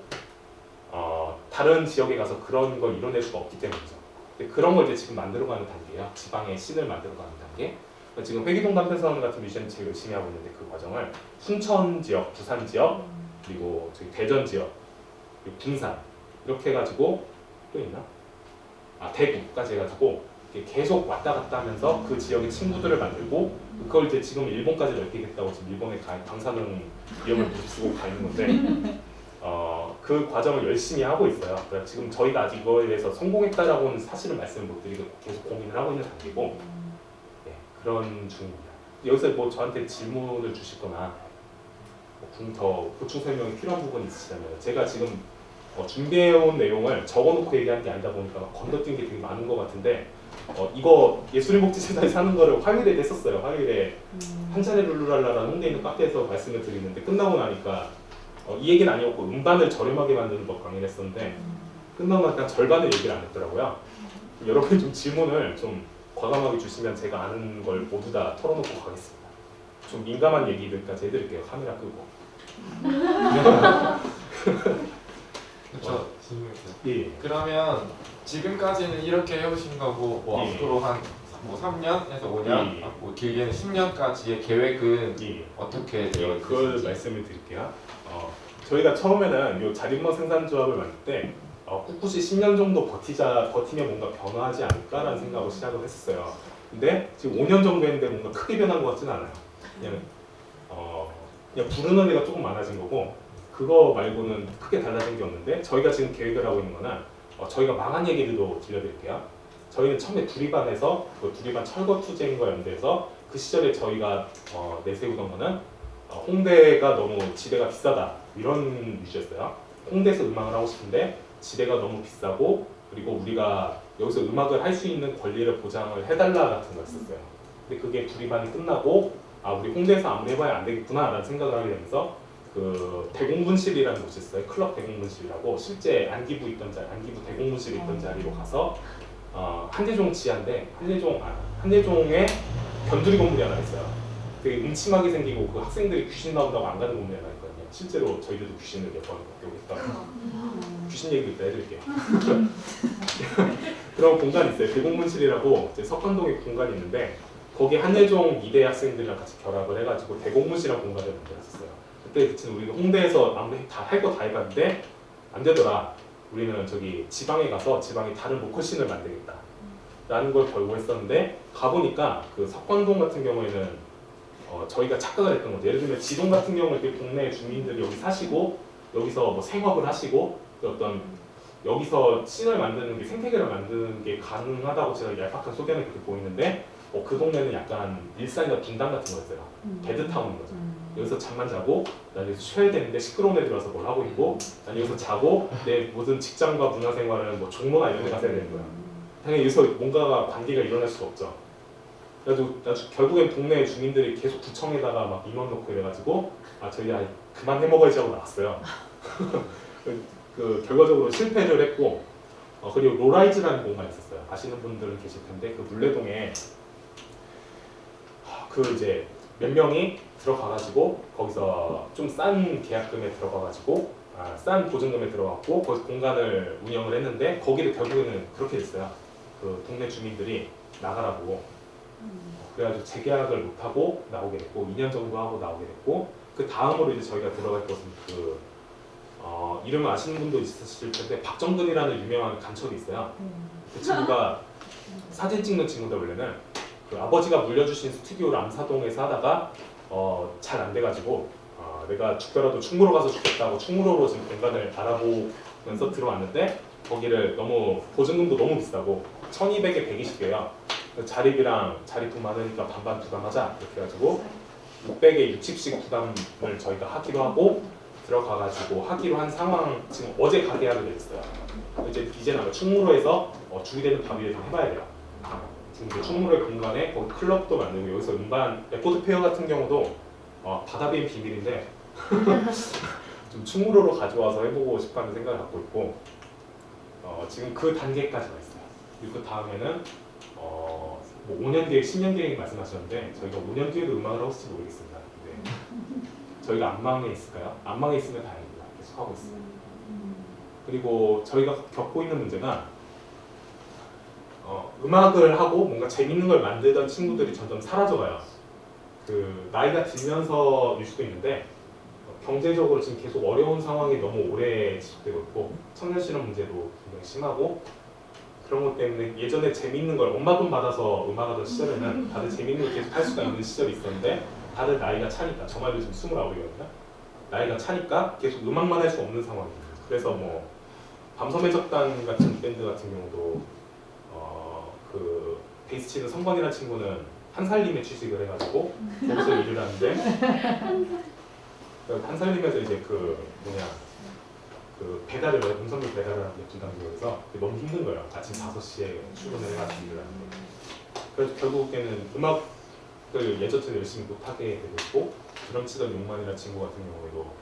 다른 지역에 가서 그런 걸 이뤄낼 수가 없기 때문이죠. 근데 그런 걸 이제 지금 만들어가는 단계예요. 지방의 씬을 만들어가는 단계. 지금 회기동 단편선 같은 뮤지엄 제일 열심히 하고 있는데 그 과정을 순천 지역, 부산 지역, 그리고 저희 대전 지역, 그리고 군산 이렇게 해가지고 또 있나? 대구까지 해가지고 계속 왔다 갔다 하면서 그 지역의 친구들을 만들고 그걸 이제 지금 일본까지 넓히겠다고 지금 일본에 방사능 위험을 무릅쓰고 가 있는 건데 그 과정을 열심히 하고 있어요. 그러니까 지금 저희가 아직 이거에 대해서 성공했다라고는 사실은 말씀을 못 드리고 계속 고민을 하고 있는 단계고, 네, 그런 중입니다. 여기서 뭐 저한테 질문을 주시거나 더 보충 설명이 필요한 부분이 있으시다면, 제가 지금 준비해온 내용을 적어놓고 얘기하는 게 아니다 보니까 건너뛴 게 되게 많은 것 같은데 이거 예술인복지재단에서 하는 거를 화요일에 했었어요. 화요일에 한잔의 룰루랄라라는 홍대에 있는 카페에서 말씀을 드리는데 끝나고 나니까 이 얘기는 아니었고 음반을 저렴하게 만드는 법 강의를 했었는데 끝나고 나니까 절반을 얘기를 안 했더라고요. 여러분이 좀 질문을 좀 과감하게 주시면 제가 아는 걸 모두 다 털어놓고 가겠습니다. 좀 민감한 얘기들까지 해드릴게요. 카메라 끄고. 그렇죠. 질문이요. 예. 그러면 지금까지는 이렇게 해오신 거고 뭐 예. 앞으로 한 뭐 3년에서 5년, 예. 뭐 길게는 10년까지의 계획은 예. 어떻게 그걸 되어 있으신지. 말씀을 드릴게요. 저희가 처음에는 이 자립문 생산조합을 만들 때 꿋꿋이 10년 정도 버티면 뭔가 변화하지 않을까라는 생각으로 시작을 했었어요. 근데 지금 5년 정도 했는데 뭔가 크게 변한 것 같지는 않아요. 그냥 부르는 애가 조금 많아진 거고 그거 말고는 크게 달라진 게 없는데, 저희가 지금 계획을 하고 있는 거는 저희가 망한 얘기들도 들려드릴게요. 저희는 처음에 두리반에서 그 두리반 철거 투쟁과 연대해서 그 시절에 저희가 내세우던 거는 홍대가 너무 지대가 비싸다 이런 뉴스였어요. 홍대에서 음악을 하고 싶은데 지대가 너무 비싸고 그리고 우리가 여기서 음악을 할 수 있는 권리를 보장을 해달라 같은 거 했었어요. 근데 그게 두리반이 끝나고 아 우리 홍대에서 아무리 해봐야 안 되겠구나라는 생각을 하게 되면서 그 대공분실이라는 곳이 있어요. 클럽 대공분실이라고 실제 안기부 있던 자리, 안기부 대공분실이 있던 자리로 가서 한예종 지하인데 한예종에 견두리 건물이 하나 있어요. 되게 음침하게 생기고 그 학생들이 귀신 나온다고 안 가는 건물이 하나 있거든요. 실제로 저희들도 귀신을 몇 번 겪었다. 귀신 얘기도 이따 해드릴게요. 그런 공간이 있어요. 대공문실이라고 이제 석관동에 공간이 있는데 거기 한예종 이대 학생들이랑 같이 결합을 해가지고 대공문실이라는 공간을 만들었었어요. 그때 그치는 우리가 홍대에서 아무리 다 할 거 다 해봤는데 안 되더라. 우리는 저기 지방에 가서 지방에 다른 로컬씬을 만들겠다. 라는 걸 결고했었는데 가보니까 그 석관동 같은 경우에는 저희가 착각을 했던 거죠. 예를 들면 지동 같은 경우는 이렇게 동네 주민들이 여기 사시고 여기서 뭐 생업을 하시고 어떤 여기서 씬을 만드는 게 생태계를 만드는 게 가능하다고 제가 얄팍한 소견을 그렇게 보이는데 그 동네는 약간 일산이나 분당 같은 거였어요. 베드타운인 거죠. 여기서 잠만 자고 난 여기서 쉬어야 되는데 시끄러운 애들 와서 뭘 하고 있고 난 여기서 자고 내 모든 직장과 문화생활은 뭐 종로나 이런 데 가서 해야 되는 거야. 당연히 여기서 뭔가가 관계가 일어날 수가 없죠. 그래가지고 결국엔 동네 주민들이 계속 구청에다가 막 민원 넣고 이래가지고 저희 그만 해먹어야지 하고 나왔어요. 그 결과적으로 실패를 했고 그리고 로라이즈라는 공간이 있었어요. 아시는 분들은 계실 텐데 그 물레동에 그 이제 몇 명이 들어가가지고 거기서 좀 싼 계약금에 들어가가지고 싼 보증금에 들어갔고 거기서 공간을 운영을 했는데 거기를 결국에는 그렇게 됐어요. 그 동네 주민들이 나가라고 그래가지고 재계약을 못하고 나오게 됐고 2년 정도 하고 나오게 됐고 그 다음으로 이제 저희가 들어갈 것은 그 이름을 아시는 분도 있으실 텐데 박정근이라는 유명한 간첩이 있어요. 그 친구가 사진 찍는 친구인데 원래는 그 아버지가 물려주신 스튜디오를 암사동에서 하다가 잘 안 돼가지고 내가 죽더라도 충무로 가서 죽겠다고 충무로로 지금 공간을 알아보면서 들어왔는데 거기를 너무 보증금도 너무 비싸고 1200에 120개요. 자립이랑 자립금 많으니까 반반 부담하자 이렇게 해가지고 600에 60씩 부담을 저희가 하기로 하고 들어가가지고 하기로 한 상황 지금 어제 가계약을 냈어요. 이제는 충무로에서 주기되는 밤위에서 해봐야 돼요. 지금 이제 충무로의 공간에 거기 클럽도 만들고 여기서 음반 레코드 페어 같은 경우도 바다비엔 비밀인데 좀 충무로로 가져와서 해보고 싶다는 생각을 갖고 있고 지금 그 단계까지 가 있어요. 그리고 그 다음에는 뭐 5년 계획, 10년 계획 말씀하셨는데 저희가 5년 뒤에도 음악을 하고 있을지 모르겠습니다. 근데 저희가 안망에 있을까요? 안망에 있으면 다행입니다. 계속 하고 있어요. 그리고 저희가 겪고 있는 문제가 음악을 하고 뭔가 재밌는 걸 만들던 친구들이 점점 사라져가요. 그 나이가 들면서일 수도 있는데 경제적으로 지금 계속 어려운 상황이 너무 오래 지속되고 있고 청년 실업 문제도 굉장히 심하고 그런 것 때문에 예전에 재밌는 걸 엄마 돈 받아서 음악하던 시절에는 다들 재밌는 걸 계속 할 수가 있는 시절이 있었는데 다들 나이가 차니까 저 말도 지금 29이거든요. 나이가 차니까 계속 음악만 할 수 없는 상황이에요. 그래서 뭐 밤섬의 적단 같은 밴드 같은 경우도 그 베이스 치는 성건이라는 친구는 한살림에 취직을 해가지고 거기서 일을 하는데 한살림에서 이제 그 배달을 해요. 농산물 배달을 하는 게 분담지역에서 너무 힘든 거예요. 아침 5시에 출근을 해가지고 일을 하는데 그래서 결국에는 음악을 예전처럼 열심히 못하게 되고 있고 드럼 치던 용만이라는 친구 같은 경우에도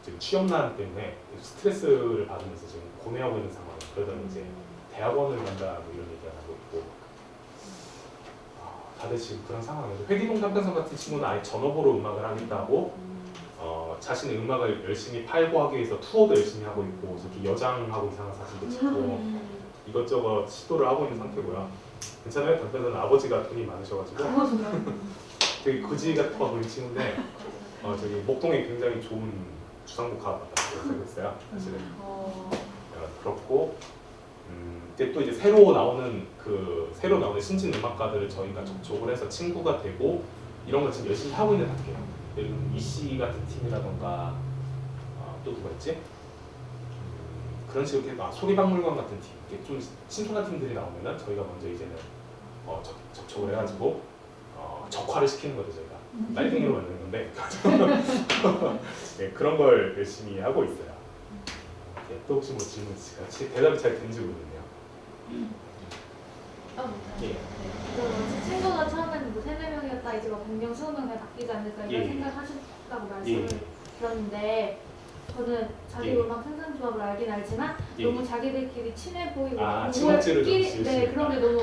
지금 취업난 때문에 스트레스를 받으면서 지금 고뇌하고 있는 상황이에요. 그러다 이제 대학원을 간다 뭐 이런 얘기가 나고 있고 다들 지금 그런 상황이에요. 회기동 탐편성 같은 친구는 아예 전업으로 음악을 하겠다고 자신의 음악을 열심히 팔고 하기 위해서 투어도 열심히 하고 있고 저렇게 여장하고 이상한 사진도 찍고 이것저것 시도를 하고 있는 상태고요. 괜찮아요? 탐편성은 아버지가 돈이 많으셔가지고 되게 거지 같아 보이는 친구인데 저기 목동에 굉장히 좋은 주상복합 같다고 생각했어요. 사실은 그렇고 이제 또 이제 새로 나오는 신진 음악가들을 저희가 접촉을 해서 친구가 되고 이런 걸 지금 열심히 하고 있는 단계예요. 예를 들면 이씨 같은 팀이라던가 또 누가 있지? 그런 식으로 이렇게 소리박물관 같은 팀, 이렇게 좀 신선한 팀들이 나오면은 저희가 먼저 이제는 접촉을 해가지고 적화를 시키는 거죠. 저희가 빨갱이로 만드는 건데 네, 그런 걸 열심히 하고 있어요. 네, 또 혹시 뭐 질문 있을까요? 대답이 잘 되는지 모르겠네요. 네. 예. 그 친구가 처음에는 뭐 3-4명이었다 이제 막 100명, 20명 바뀌지 않을까 이런 예. 생각하셨다고 말씀을 예. 들었는데 저는 자기 예. 음악 생산조합을 알긴 알지만 예. 너무 자기들끼리 친해 보이고 아, 친목질을 좀 네, 지으시니까. 그런 게 너무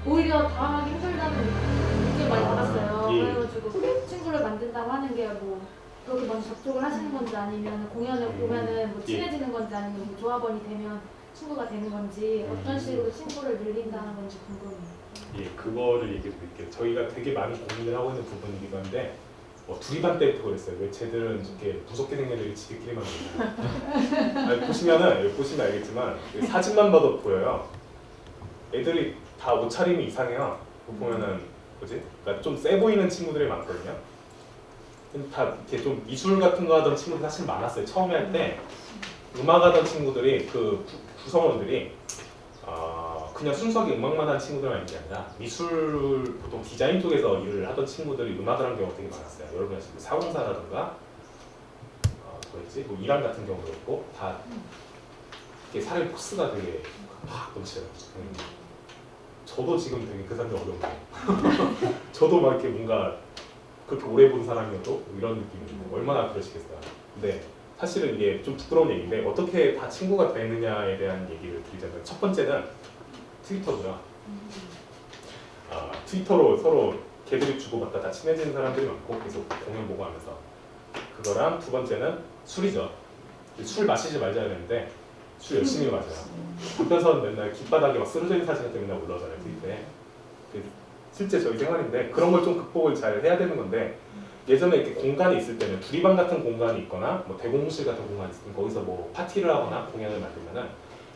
오히려 당하기 힘들다는 느낌을 많이 받았어요. 예. 그래가지고 친구를 만든다고 하는 게 뭐 그렇게 먼저 접촉을 하시는 건지 아니면 공연을 보면은 뭐 예. 친해지는 건지 아니면 뭐 조합원이 되면 친구가 되는 건지 어떤 식으로 친구를 늘린다는 건지 궁금해요. 예, 그거를 얘기해 드릴게요. 저희가 되게 많이 고민을 하고 있는 부분이기도 한데 둘이 반 때부터 그랬어요. 왜 쟤들은 이렇게 무섭게 생긴 애들이 지들끼리만 놀냐. 아니, 보시면은 여기 보시면 알겠지만 사진만 봐도 보여요. 애들이 다 옷차림이 이상해요. 그거 보면은 뭐지? 그러니까 좀 세 보이는 친구들이 많거든요. 근데 다 이렇게 좀 미술 같은 거 하던 친구들이 사실 많았어요. 처음에 할 때 음악 하던 친구들이 그 구성원들이 그냥 순수하게 음악만 하는 친구들만 있는 게 아니라 미술 보통 디자인 쪽에서 일을 하던 친구들이 음악을 한 경우가 되게 많았어요. 여러분 아시는 사공사라든가 뭐였지? 뭐 이란 같은 경우도 있고 다 이렇게 사람의 포스가 되게 팍 넘쳐요. 저도 지금 되게 그 사람이 어려운데 저도 막 이렇게 뭔가 그렇게 오래 본 사람이어도 이런 느낌이 얼마나 그러시겠어요. 근데 사실은 이게 좀 부끄러운 얘기인데 어떻게 다 친구가 되느냐에 대한 얘기를 드리자면 첫 번째는 트위터고요. 트위터로 서로 개드립 주고받다 다 친해지는 사람들이 많고 계속 공연 보고 하면서 그거랑 두 번째는 술이죠. 술 마시지 말자 그랬는데 술 열심히 마셔요. 한편선 맨날 길바닥에 막 쓰러져 있는 사진 같은 게 맨날 올라오잖아요 트위터에. 실제 저희 생활인데 그런 걸 좀 극복을 잘 해야 되는 건데 예전에 이렇게 공간이 있을 때는 두리방 같은 공간이 있거나 뭐 대공실 같은 공간이 있으면 거기서 뭐 파티를 하거나 공연을 만들면은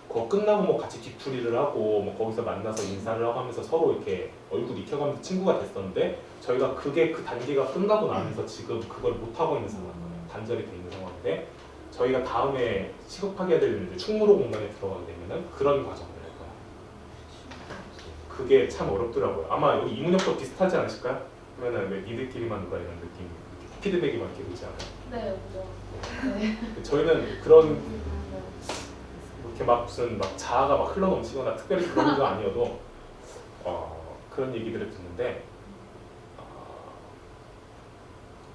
그거 끝나고 뭐 같이 뒤풀이를 하고 뭐 거기서 만나서 인사를 하고 하면서 서로 이렇게 얼굴 익혀가면서 친구가 됐었는데 저희가 그게 그 단계가 끝나고 나면서 지금 그걸 못 하고 있는 상황이에요. 단절이 돼 있는 상황인데 저희가 다음에 시급하게 될 충무로 공간에 들어가게 되면은 그런 과정을 할 거예요. 그게 참 어렵더라고요. 아마 여기 이문혁도 비슷하지 않으실까요? 그러면은 왜 니들끼리만 놀아 이런 느낌 피드백이 막 이렇게 오지 않아요? 네, 그죠. 네. 저희는 그런 이렇게 막 무슨 막 자아가 막 흘러넘치거나 특별히 그런 거 아니어도 그런 얘기들을 듣는데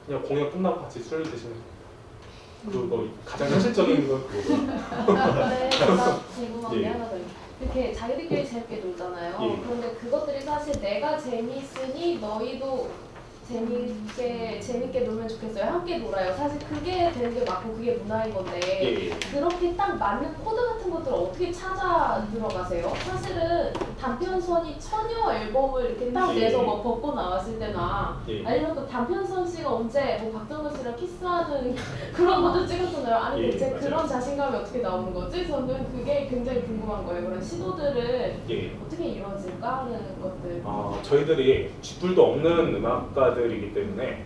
그냥 공연 끝나고 같이 술 드시면 됩니다. 그거 가장 현실적인 건 그거고요. 네, 제가 궁금한 게 예. 하나 더 있어요. 이렇게 자기들끼리 재밌게 놀잖아요. 예. 그런데 그것들이 사실 내가 재밌으니 너희도 재밌게 놀면 좋겠어요. 함께 놀아요. 사실 그게 되는 게 맞고 그게 문화인 건데 예, 예. 그렇게 딱 맞는 코드 같은 것들을 어떻게 찾아 들어가세요? 사실은 단편선이 처녀 앨범을 이렇게 딱 예. 내서 막 벗고 나왔을 때나 예. 아니면 또 단편선 씨가 언제 뭐 박정현 씨랑 키스하는 그런 것도 찍었잖아요. 아니 예, 대체 맞아요. 그런 자신감이 어떻게 나오는 거지? 저는 그게 굉장히 궁금한 거예요. 그런 시도들을 예. 어떻게 이루어질까 하는 것들. 저희들이 쥐뿔도 없는 음악가들이기 때문에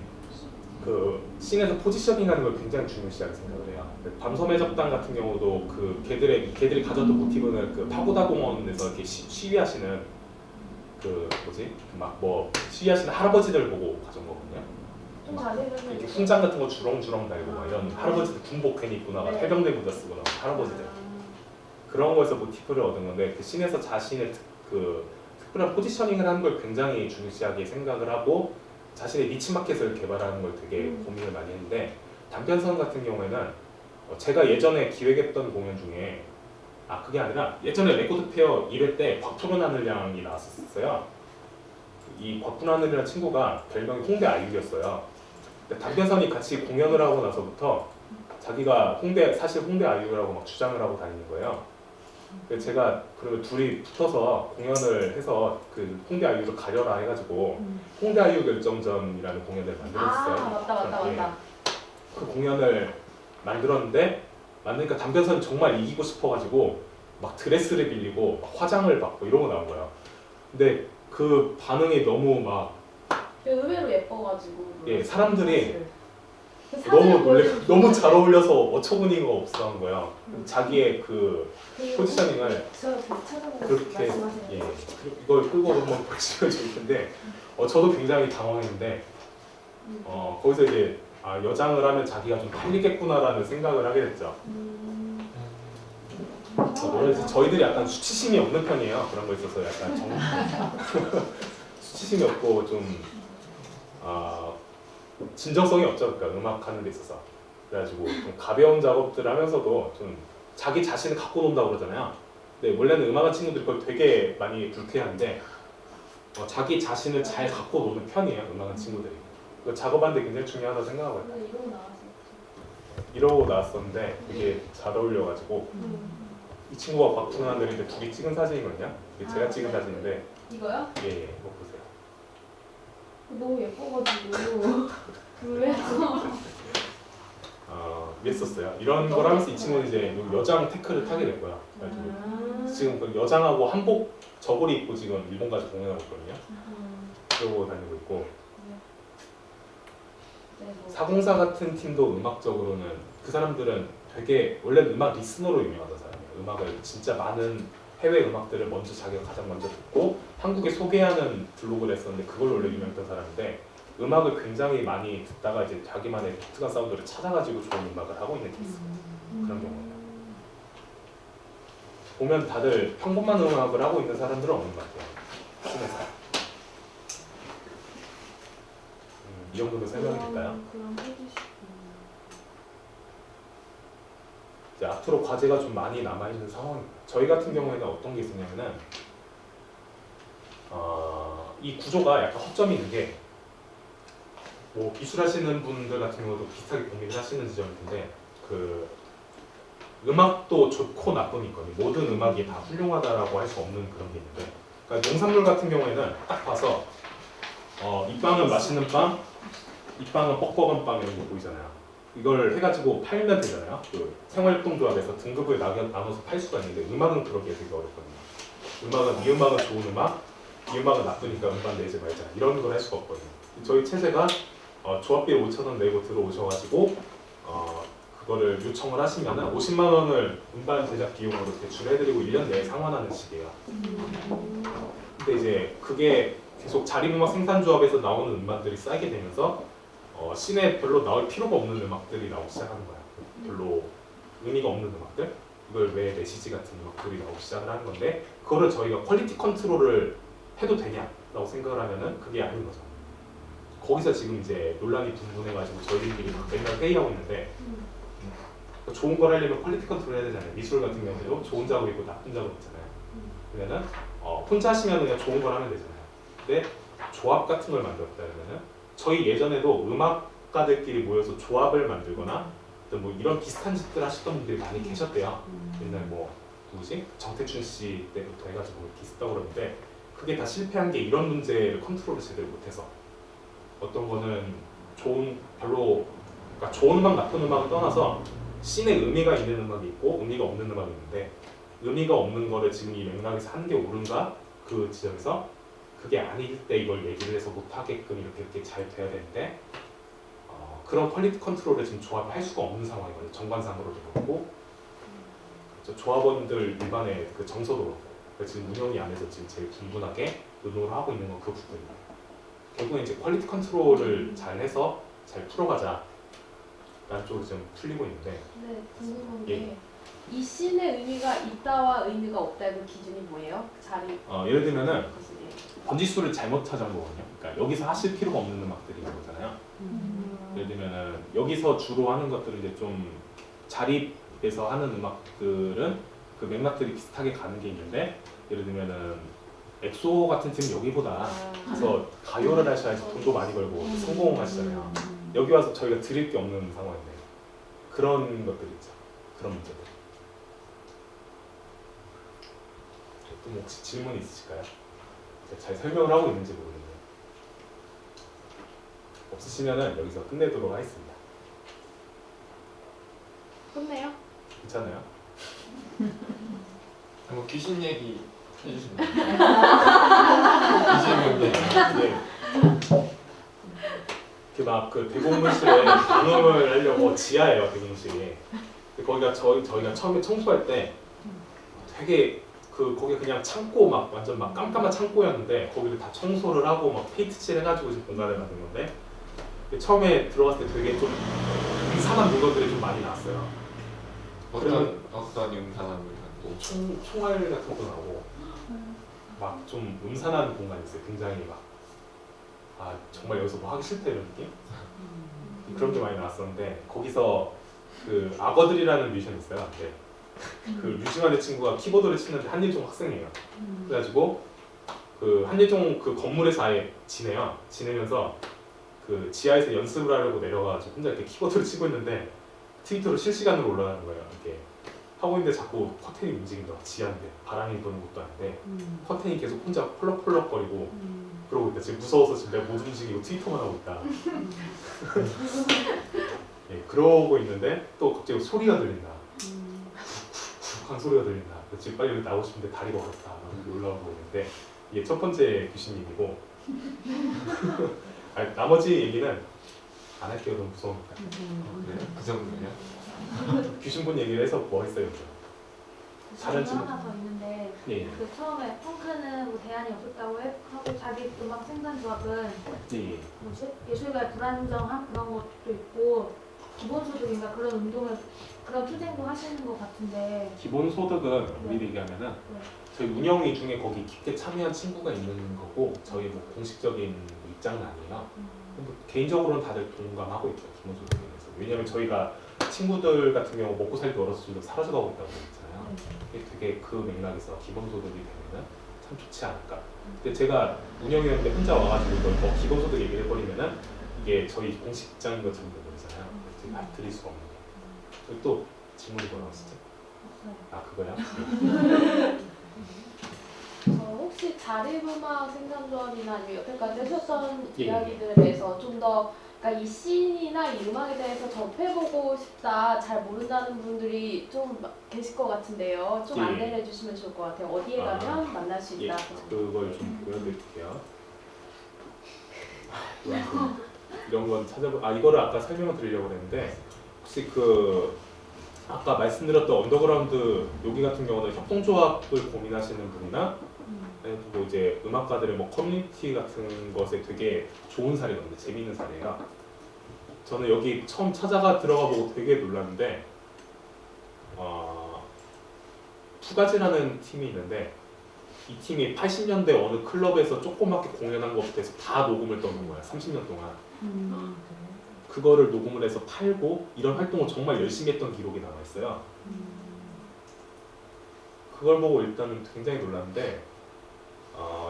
그 씬에서 포지셔닝하는 걸 굉장히 중요시하게 생각을 해요. 밤섬의 적당 같은 경우도 그 걔들이 가졌던 모티브는 그 파고다 공원에서 이렇게 시위하시는 그 뭐지 막 뭐 시위하시는 할아버지들 보고 가져온 거거든요. 좀 자세히 설명해 이렇게 주세요. 훈장 같은 거 주렁주렁 달고 막 이런 할아버지들 군복 괜히 입고 나가 네. 해병대 모자 쓰고 나가 할아버지들 그런 거에서 모티브를 얻은 건데 그 씬에서 자신의 특별한 포지셔닝을 하는 걸 굉장히 중요시하게 생각을 하고 자신의 니치 마켓을 개발하는 걸 되게 고민을 많이 했는데 단편선 같은 경우에는 제가 예전에 기획했던 공연 중에 그게 아니라 예전에 레코드 페어 1회 때 곽푸른 하늘양이 나왔었어요. 이 곽푸른 하늘이라는 친구가 별명이 홍대 아이유였어요. 근데 단편선이 같이 공연을 하고 나서부터 자기가 사실 홍대 아이유라고 막 주장을 하고 다니는 거예요. 그래서 제가 그러면 둘이 붙어서 공연을 해서 그 홍대 아이유를 가려라 해가지고 홍대 아이유 결정전이라는 공연을 만들었어요. 맞다. 그 공연을 만드니까 단편선이 정말 이기고 싶어가지고 막 드레스를 빌리고 막 화장을 받고 이러고 나온 거예요. 근데 그 반응이 너무 막 의외로 예뻐가지고. 사람들이 그 사진을 보여주면 너무 좋은데. 잘 어울려서 어처구니가 없어 한 거예요. 자기의 그 그 포지셔닝을 제가 찾아보고 그렇게 말씀하시는 거. 이걸 끄고 한번 보시면 좋을 텐데 저도 굉장히 당황했는데 거기서 이제 여장을 하면 자기가 좀 팔리겠구나라는 생각을 하게 됐죠. 뭐라 해야 되지? 저희들이 약간 수치심이 없는 편이에요. 그런 거 있어서 약간 수치심이 없고 좀 진정성이 없죠. 그러니까 음악 하는 데 있어서. 그래가지고 좀 가벼운 작업들 하면서도 좀 자기 자신을 갖고 논다고 그러잖아요. 근데 원래는 음악하는 친구들이 그걸 되게 많이 불쾌한데 자기 자신을 잘 갖고 노는 편이에요. 음악하는 친구들이. 그 작업하는데 굉장히 중요하다고 생각하고요. 근데 이러고 나왔어. 이러고 나왔었는데 이게 잘 어울려가지고 이 친구가 박준환 애들인데 둘이 찍은 사진이거든요. 이게 제가 찍은 사진인데 이거요? 예, 이거 보세요. 너무 예뻐가지고 그래서 이랬었어요. 이런 걸 하면서 이 친구는 이제 여장 테크를 타게 됐고요. 그래가지고 지금 그 여장하고 한복 저고리 입고 지금 일본 가서 공연하고 있거든요. 그러고 다니고 있고 네, 뭐. 사공사 같은 팀도 음악적으로는 그 사람들은 되게 원래는 음악 리스너로 유명하던 사람이에요. 음악을 진짜 많은 해외 음악들을 먼저 자기가 가장 먼저 듣고 한국에 소개하는 블로그를 했었는데 그걸 원래 유명했던 사람인데 음악을 굉장히 많이 듣다가 이제 자기만의 독특한 사운드를 찾아가지고 좋은 음악을 하고 있는 케이스 그런 경우예요. 보면 다들 평범한 음악을 하고 있는 사람들은 없는 것 같아요. 팀에서. 이 정도로 설명이 될까요? 그럼 해주시고. 이제 앞으로 과제가 좀 많이 남아있는 상황입니다. 저희 같은 경우에는 어떤 게 있었냐면은 이 구조가 약간 허점이 있는 게 뭐 기술하시는 분들 같은 경우도 비슷하게 고민을 하시는 지점일 텐데 그 음악도 좋고 나쁨이 있거든요. 모든 음악이 다 훌륭하다라고 할 수 없는 그런 게 있는데 그러니까 농산물 같은 경우에는 딱 봐서 이 빵은 맛있는 빵, 이 빵은 뻑뻑한 빵 이런 거 보이잖아요. 이걸 해가지고 팔면 되잖아요. 그 생활협동조합에서 등급을 나눠서 팔 수가 있는데 음악은 그러기가 되게 어렵거든요. 이 음악은 좋은 음악, 이 음악은 나쁘니까 음반 내지 말자 이런 걸 할 수가 없거든요. 저희 체제가 조합비 5,000원 내고 들어오셔가지고 그거를 요청을 하시면은 50만 원을 음반 제작 비용으로 대출해드리고 1년 내에 상환하는 식이에요. 근데 이제 그게 계속 자립음악 생산조합에서 나오는 음반들이 쌓이게 되면서 시내에 별로 나올 필요가 없는 음악들이 나오기 시작하는 거야. 별로 의미가 없는 음악들? 이걸 왜 메시지 같은 음악들이 나오기 시작을 하는 건데 그거를 저희가 퀄리티 컨트롤을 해도 되냐라고 생각을 하면은 그게 아닌 거죠. 거기서 지금 이제 논란이 분분해가지고 저희들끼리 맨날 회의하고 있는데 좋은 걸 하려면 퀄리티 컨트롤 해야 되잖아요. 미술 같은 경우도 좋은 작업 있고 나쁜 작업 있잖아요. 그러면은 혼자 하시면 그냥 좋은 걸 하면 되잖아요. 근데 조합 같은 걸 만들었다면은 저희 예전에도 음악가들끼리 모여서 조합을 만들거나 뭐 이런 비슷한 짓들 하셨던 분들이 많이 계셨대요. 옛날 뭐 누구지? 정태춘 씨 때부터 해가지고 비슷하고 그러는데 그게 다 실패한 게 이런 문제를 컨트롤을 제대로 못해서 어떤 거는 그러니까 좋은 음악, 나쁜 음악을 떠나서 씬에 의미가 있는 음악이 있고 의미가 없는 음악이 있는데 의미가 없는 거를 지금 이 맥락에서 하는 게 옳은가? 그 지점에서 그게 아닐 때 이걸 얘기를 해서 못하게끔 이렇게 잘 돼야 되는데 그런 퀄리티 컨트롤을 지금 조합을 할 수가 없는 상황이거든요. 정관상으로도 그렇고 조합원들 일반의 그 정서도 그렇고 그래서 지금 운영위 안에서 지금 제일 분분하게 노동을 하고 있는 건 그 부분입니다. 결국은 이제 퀄리티 컨트롤을 잘 해서 잘 풀어가자 라는 쪽으로 좀 풀리고 있는데 네, 궁금한 예. 게 이 씬의 의미가 있다와 의미가 없다의 그 기준이 뭐예요? 자리 예를 들면은 것이 번지수를 잘못 찾아온 거거든요. 그러니까 여기서 하실 필요가 없는 음악들이 있는 거잖아요. 예를 들면은 여기서 주로 하는 것들은 이제 좀 자립에서 하는 음악들은 그 맥락들이 비슷하게 가는 게 있는데 예를 들면은 엑소 같은 팀은 여기보다 가서 가요를 하셔야지 돈도 많이 벌고 성공하시잖아요. 여기 와서 저희가 드릴 게 없는 상황인데 그런 것들 있죠. 그런 문제들. 또 뭐 혹시 질문 있으실까요? 제가 잘 설명을 하고 있는지 모르겠네요. 없으시면은 여기서 끝내도록 하겠습니다. 끝내요? 괜찮아요? 뭐 귀신 얘기 해주시면 이재명 얘기. 네. 막 그 대공물실에 방음을 하려고 지하예요 대공물실이. 거기가 저희가 처음에 청소할 때 되게 거기 그냥 창고 막 완전 막 깜깜한 창고였는데 거기를 다 청소를 하고 막 페인트칠 해가지고 지금 공간을 만든 건데 처음에 들어갔을 때 되게 좀 음산한 물건들이 좀 많이 나왔어요. 어떤 음산한 물건? 총알 같은 것도 나오고 막 좀 음산한 공간이 있어요. 굉장히 막 아 정말 여기서 뭐 하기 싫다 이런 느낌? 그런 게 많이 나왔었는데 거기서 그 악어들이라는 뮤지션이 있어요. 네. 그 류지만의 친구가 키보드를 치는데 한예종 학생이에요. 그래가지고 그 한예종 그 건물에서 아예 지내요. 지내면서 그 지하에서 연습을 하려고 내려가가지고 혼자 이렇게 키보드를 치고 있는데 트위터로 실시간으로 올라가는 거예요. 이렇게 하고 있는데 자꾸 커튼이 움직인다. 지하인데 바람이 부는 것도 아닌데 커튼이 계속 혼자 펄럭펄럭거리고 그러고 있다. 지금 무서워서 지금 내가 못 움직이고 트위터만 하고 있다. 예, 그러고 있는데 또 갑자기 소리가 들린다. 한 소리가 들린다. 지금 빨리 여기 나오고 싶은데 다리가 어렵다. 여기 올라오고 있는데 이게 첫 번째 귀신님이고 아니, 나머지 얘기는 안 할게요. 너무 무서우니까. 그래요? 그 정도냐? 귀신분 얘기를 해서 뭐 했어요? 다른 질문 친구. 하나 더 있는데 예, 그 처음에 펑크는 뭐 대안이 없었다고 하고 자기 음악 생산 조합은 예. 뭐지? 예술가의 불안정함 그런 것도 있고 기본소득인가 그런 운동을 그런 투쟁도 하시는 것 같은데 기본 소득은 우리 얘기하면은 네. 저희 운영위 중에 거기 깊게 참여한 친구가 있는 거고 저희 뭐 공식적인 입장은 아니에요. 근데 개인적으로는 다들 동감하고 있죠. 기본 소득에 대해서. 왜냐하면 저희가 친구들 같은 경우 먹고 살기 어려서 지금 사라져가고 있다고 했잖아요. 이게 되게 그 맥락에서 기본 소득이 되면은 참 좋지 않을까. 근데 제가 운영위원회 혼자 와가지고 이걸 뭐 기본 소득 얘기를 해버리면은 이게 저희 공식 입장인 것처럼 되버리잖아요. 그래서 제가 드릴 수가 없는 거예요. 그리고 또 질문이 뭐 나왔었지? 아 그거야? 혹시 자립음악 생산조합이나 아니면 여태까지 하셨던 예. 이야기들에 대해서 좀 더 그러니까 이 씬이나 이 음악에 대해서 접해보고 싶다, 잘 모른다는 분들이 좀 계실 것 같은데요. 좀 예. 안내를 해주시면 좋을 것 같아요. 어디에 아, 가면 만날 수 예, 있다. 그걸 좀 보여드릴게요. 이런 건 찾아보. 아 이거를 아까 설명을 드리려고 했는데 혹시 그 아까 말씀드렸던 언더그라운드 여기 같은 경우는 협동조합을 고민하시는 분이나 아니면 뭐 이제 음악가들의 뭐 커뮤니티 같은 것에 되게 좋은 사례거든요. 재미있는 사례가. 저는 여기 처음 찾아가 들어가 보고 되게 놀랐는데 투가지라는 팀이 있는데 이 팀이 80년대 어느 클럽에서 조그맣게 공연한 것부터 해서 다 녹음을 떠는 거야. 30년 동안. 그거를 녹음을 해서 팔고 이런 활동을 정말 열심히 했던 기록이 남아 있어요. 그걸 보고 일단은 굉장히 놀랐는데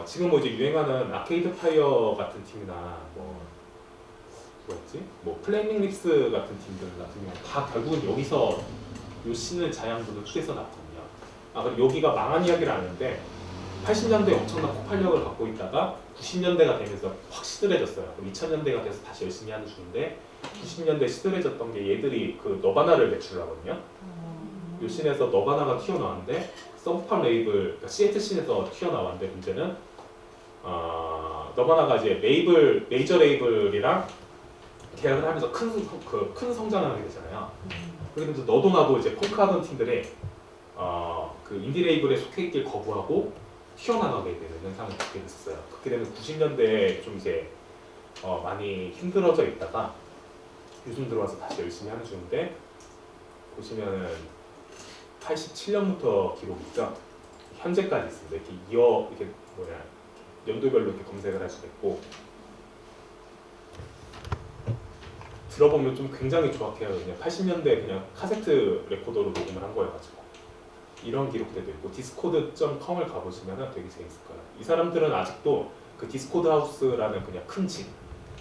지금 뭐 이제 유행하는 아케이드 파이어 같은 팀이나 뭐였지? 뭐 플레이밍 립스 같은 팀들 같은 경우 다 결국은 여기서 요 씬을 자양분을 투에서 났거든요. 아 그리고 여기가 망한 이야기를 아는데 80년대에 엄청난 폭발력을 갖고 있다가 90년대가 되면서 확 시들해졌어요. 2000년대가 돼서 다시 열심히 하는 중인데 90년대 시들해졌던 게 얘들이 그 너바나를 매출하거든요. 요 씬에서 너바나가 튀어나왔는데 서브팝 레이블, 그러니까 시애틀 씬에서 튀어나왔는데 문제는 너바나가 이제 메이저 레이블이랑 계약을 하면서 큰 성장을 하게 되잖아요. 그러면서 너도 나도 이제 펑크하던 팀들이 그 인디 레이블에 속해 있길 거부하고 튀어나가게 되는 현상을 겪게 됐었어요. 그렇게 되면 90년대에 좀 이제 많이 힘들어져 있다가 요즘 들어와서 다시 열심히 하는 중인데 보시면은 87년부터 기록이 있죠. 현재까지 있습니다. 이렇게 연도별로 이렇게 검색을 할 수도 있고 들어보면 좀 굉장히 조악해요. 그냥 80년대 그냥 카세트 레코더로 녹음을 한 거여가지고 이런 기록들도 있고 디스코드.com을 가보시면 되게 재밌을 거예요. 이 사람들은 아직도 그 디스코드 하우스라는 그냥 큰 집,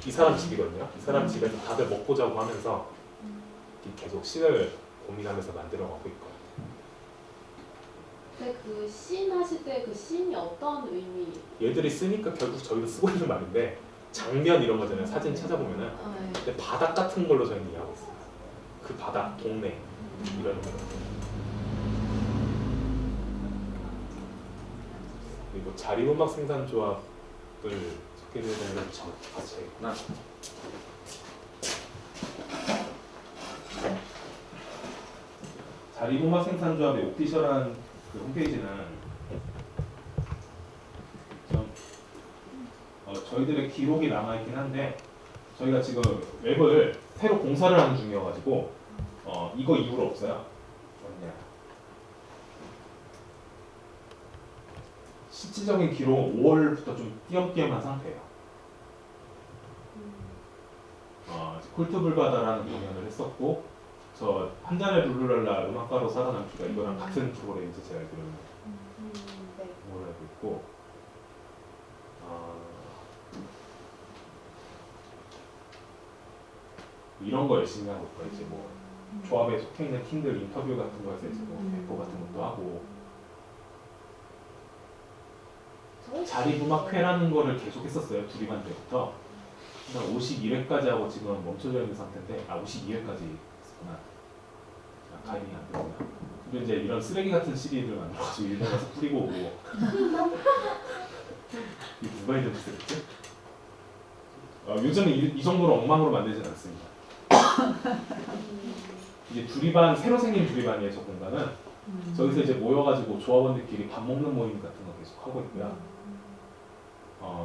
이 사람 집이거든요. 이 사람 집에서 다들 먹고 자고 하면서 계속 씬을 고민하면서 만들어가고 있거든요. 근데 그 씬 하실 때 그 씬이 어떤 의미? 얘들이 쓰니까 결국 저희도 쓰고 있는 말인데 장면 이런 거잖아요. 사진 찾아보면은 네. 근데 바닥 같은 걸로 저희는 이해하고 있어요. 그 바닥, 동네 이런 거. 그리고 자리음악 생산조합을 소개를 해드리면 저 같이 해야겠구나. 자리음악 생산조합의 오피셜한 그 홈페이지는 좀 저희들의 기록이 남아있긴 한데 저희가 지금 웹을 새로 공사를 하는 중이어가지고 이거 이후로 없어요. 뭐냐. 실질적인 기록은 5월부터 좀 띄엄띄엄한 상태예요. 이제 콜트불바다라는 공연을 했었고 저 한 달의 룰루랄라 음악가로 살아남기가 이거랑 같은 프로그램인지 제가 알기로는 네. 뭘 알고 있고 이런 거 열심히 하고 있고 이제 뭐 조합에 속해 있는 팀들 인터뷰 같은 거에서 이제 뭐 배포 같은 것도 하고 자립음악회라는 거를 계속 했었어요. 두리반 때부터. 그래서 51회까지 하고 지금 멈춰져 있는 상태인데 52회까지 했었구나. 가인이 안 되구나. 근데 이제 이런 쓰레기 같은 CD를 만들어가지고 일본 가서 뿌리고 오고 이게 누가 이런 짓을 했지? 요즘은 이 정도로 엉망으로 만들진 않습니다. 이제 두리반, 새로 생긴 두리반이에요. 저 공간은 저기서 이제 모여가지고 조합원들끼리 밥 먹는 모임 같은 거 계속 하고 있고요.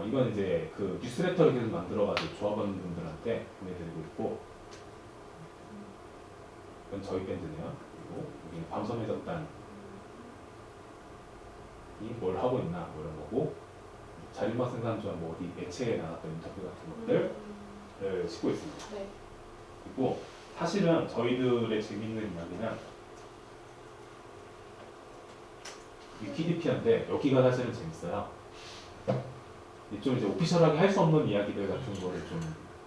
이건 이제 그 뉴스레터를 계속 만들어가지고 조합원분들한테 보내드리고 있고, 이건 저희 밴드네요. 그리고 여기 밤섬의 적단이 뭘 하고 있나 뭐 이런 거고, 자립음악 생산조합 뭐 어디 매체에 나갔던 인터뷰 같은 것들을 싣고 있습니다. 네. 그리고 사실은 저희들의 재밌는 이야기는 위키디피아인데 여기가 사실은 재밌어요. 좀 이제 오피셜하게 할 수 없는 이야기들 같은 거를 좀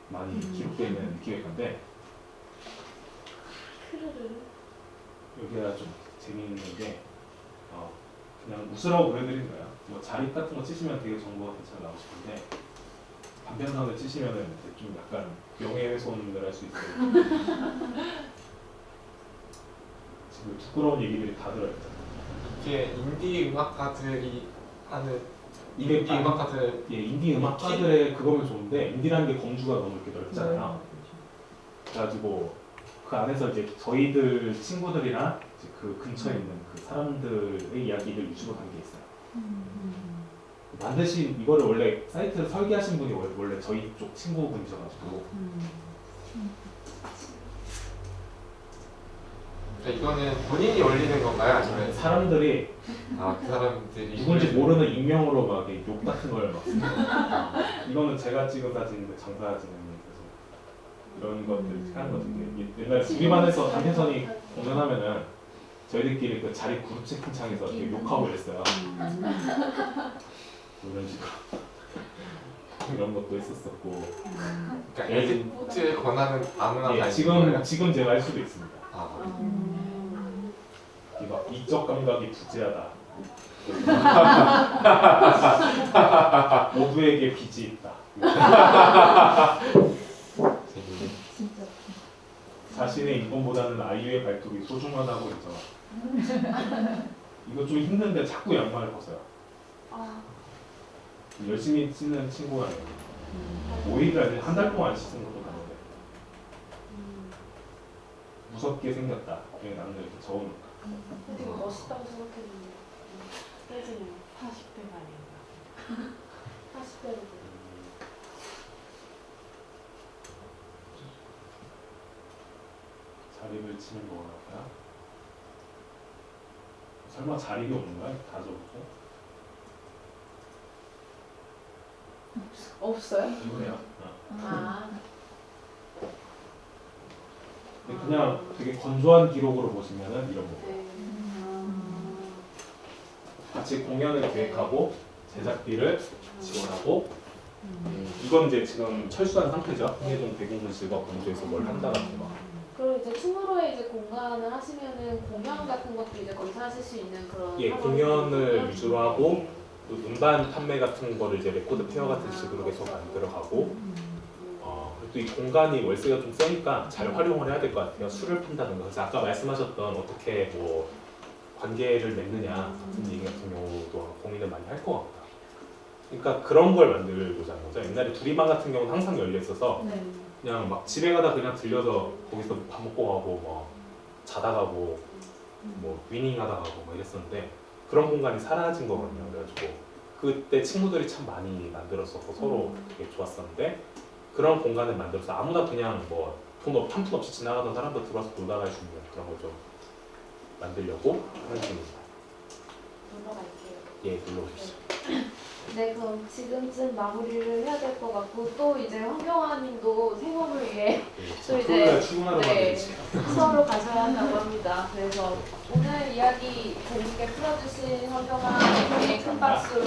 많이 기록되어 있는 위키백과인데 여기가 좀 재미있는 게 그냥 웃으라고 그려드린 거예요. 뭐 자립 같은 거 치시면 되게 정보가 괜찮아 나오고 싶은데 반편선을 치시면은 좀 약간 명예훼손을 할 수 있어요. 지금 부끄러운 얘기들이 다 들어있잖아요. 이게 인디 음악가들이 하는 이게 인디 음악가들 인디 음악가들의 그거면 좋은데 인디라는 게 범주가 너무 이렇게 넓잖아요. 그래가지고 그 안에서 이제 저희들 친구들이랑 이제 그 근처에 있는 그 사람들의 이야기를 위주로 한 게 있어요. 만드신 이거를 원래 사이트를 설계하신 분이 원래 저희 쪽 친구분이셔가지고 이거는 본인이 올리는 건가요? 아니면 사람들이 그 사람들이 누군지 모르는 익명으로 막 욕 같은 걸 막 쓰고 이거는 제가 찍은 사진인데 장사 사진인데 이런 것들 하는 거죠. 옛날에 두리반에서 단편선이 공연하면은 저희들끼리 그 자리 그룹 채팅창에서 이렇게 욕하고 이랬어요. 이런 식으로 이런 것도 했었었고. 그러니까 에디트 권한은 아무나 다 있는 거예요? 지금 제가 할 수도 있습니다. 막 이적 감각이 부재하다. 모두에게 빚이 있다. 자신의 인권보다는 아이유의 발톱이 소중하다고 했잖아. 이거 좀 힘든데 자꾸 양말을 벗어요. 열심히 씻는 친구가 아니에요. 오히려 한 달 동안 씻은 것도 나는데 무섭게 생겼다. 그냥 나는 이렇게 적으니까. 되게 멋있다고 생각했는데 빼지네요. 40대가 아닌가. 40대로. 자립을 치는 거라고요? 설마 자립이 없는가? 다 적었고? 없어요? 이거네요. 근데 아. 그냥 되게 건조한 기록으로 보시면은 이런 거. 네. 같이 공연을 계획하고 제작비를 지원하고 이건 이제 지금 철수한 상태죠. 홍해동 대공분실과 공주에서 뭘 한다 같은 거. 그리고 이제 춤으로의 이제 공간을 하시면은 공연 같은 것도 이제 검사하실 수 있는 그런 예, 사업이 공연을 있거든요. 위주로 하고 또 음반 판매 같은 거를 이제 레코드 페어 같은 식으로 계속 만들어가고 그리고 또 이 공간이 월세가 좀 세니까 잘 활용을 해야 될 것 같아요. 술을 판다든가. 그래서 아까 말씀하셨던 어떻게 뭐 관계를 맺느냐 같은 얘기 같은 경우도 고민을 많이 할 것 같다. 그러니까 그런 걸 만들고자 하는 거죠. 옛날에 두리반 같은 경우는 항상 열려 있어서 그냥 막 집에 가다 그냥 들려서 거기서 밥 먹고 가고 뭐 자다 가고 뭐 위닝하다 가고 뭐 이랬었는데 그런 공간이 사라진 거거든요. 그래가지고 그때 친구들이 참 많이 만들었었고 서로 되게 좋았었는데 그런 공간을 만들어서 아무나 그냥 뭐 한 푼 없이 지나가던 사람도 들어와서 놀다 갈 수 있는 그런 걸 좀 만들려고 하는 중입니다. 놀러 갈게요. 예, 눌러주시죠. 네, 그럼 지금쯤 마무리를 해야 될 것 같고 또 이제 황경화님도 생업을 위해 또 이제 토요일에 출근하러 네, 가야지. 수업을 가셔야 한다고 합니다. 그래서 오늘 이야기 재밌게 풀어주신 황경화님께 큰 박수로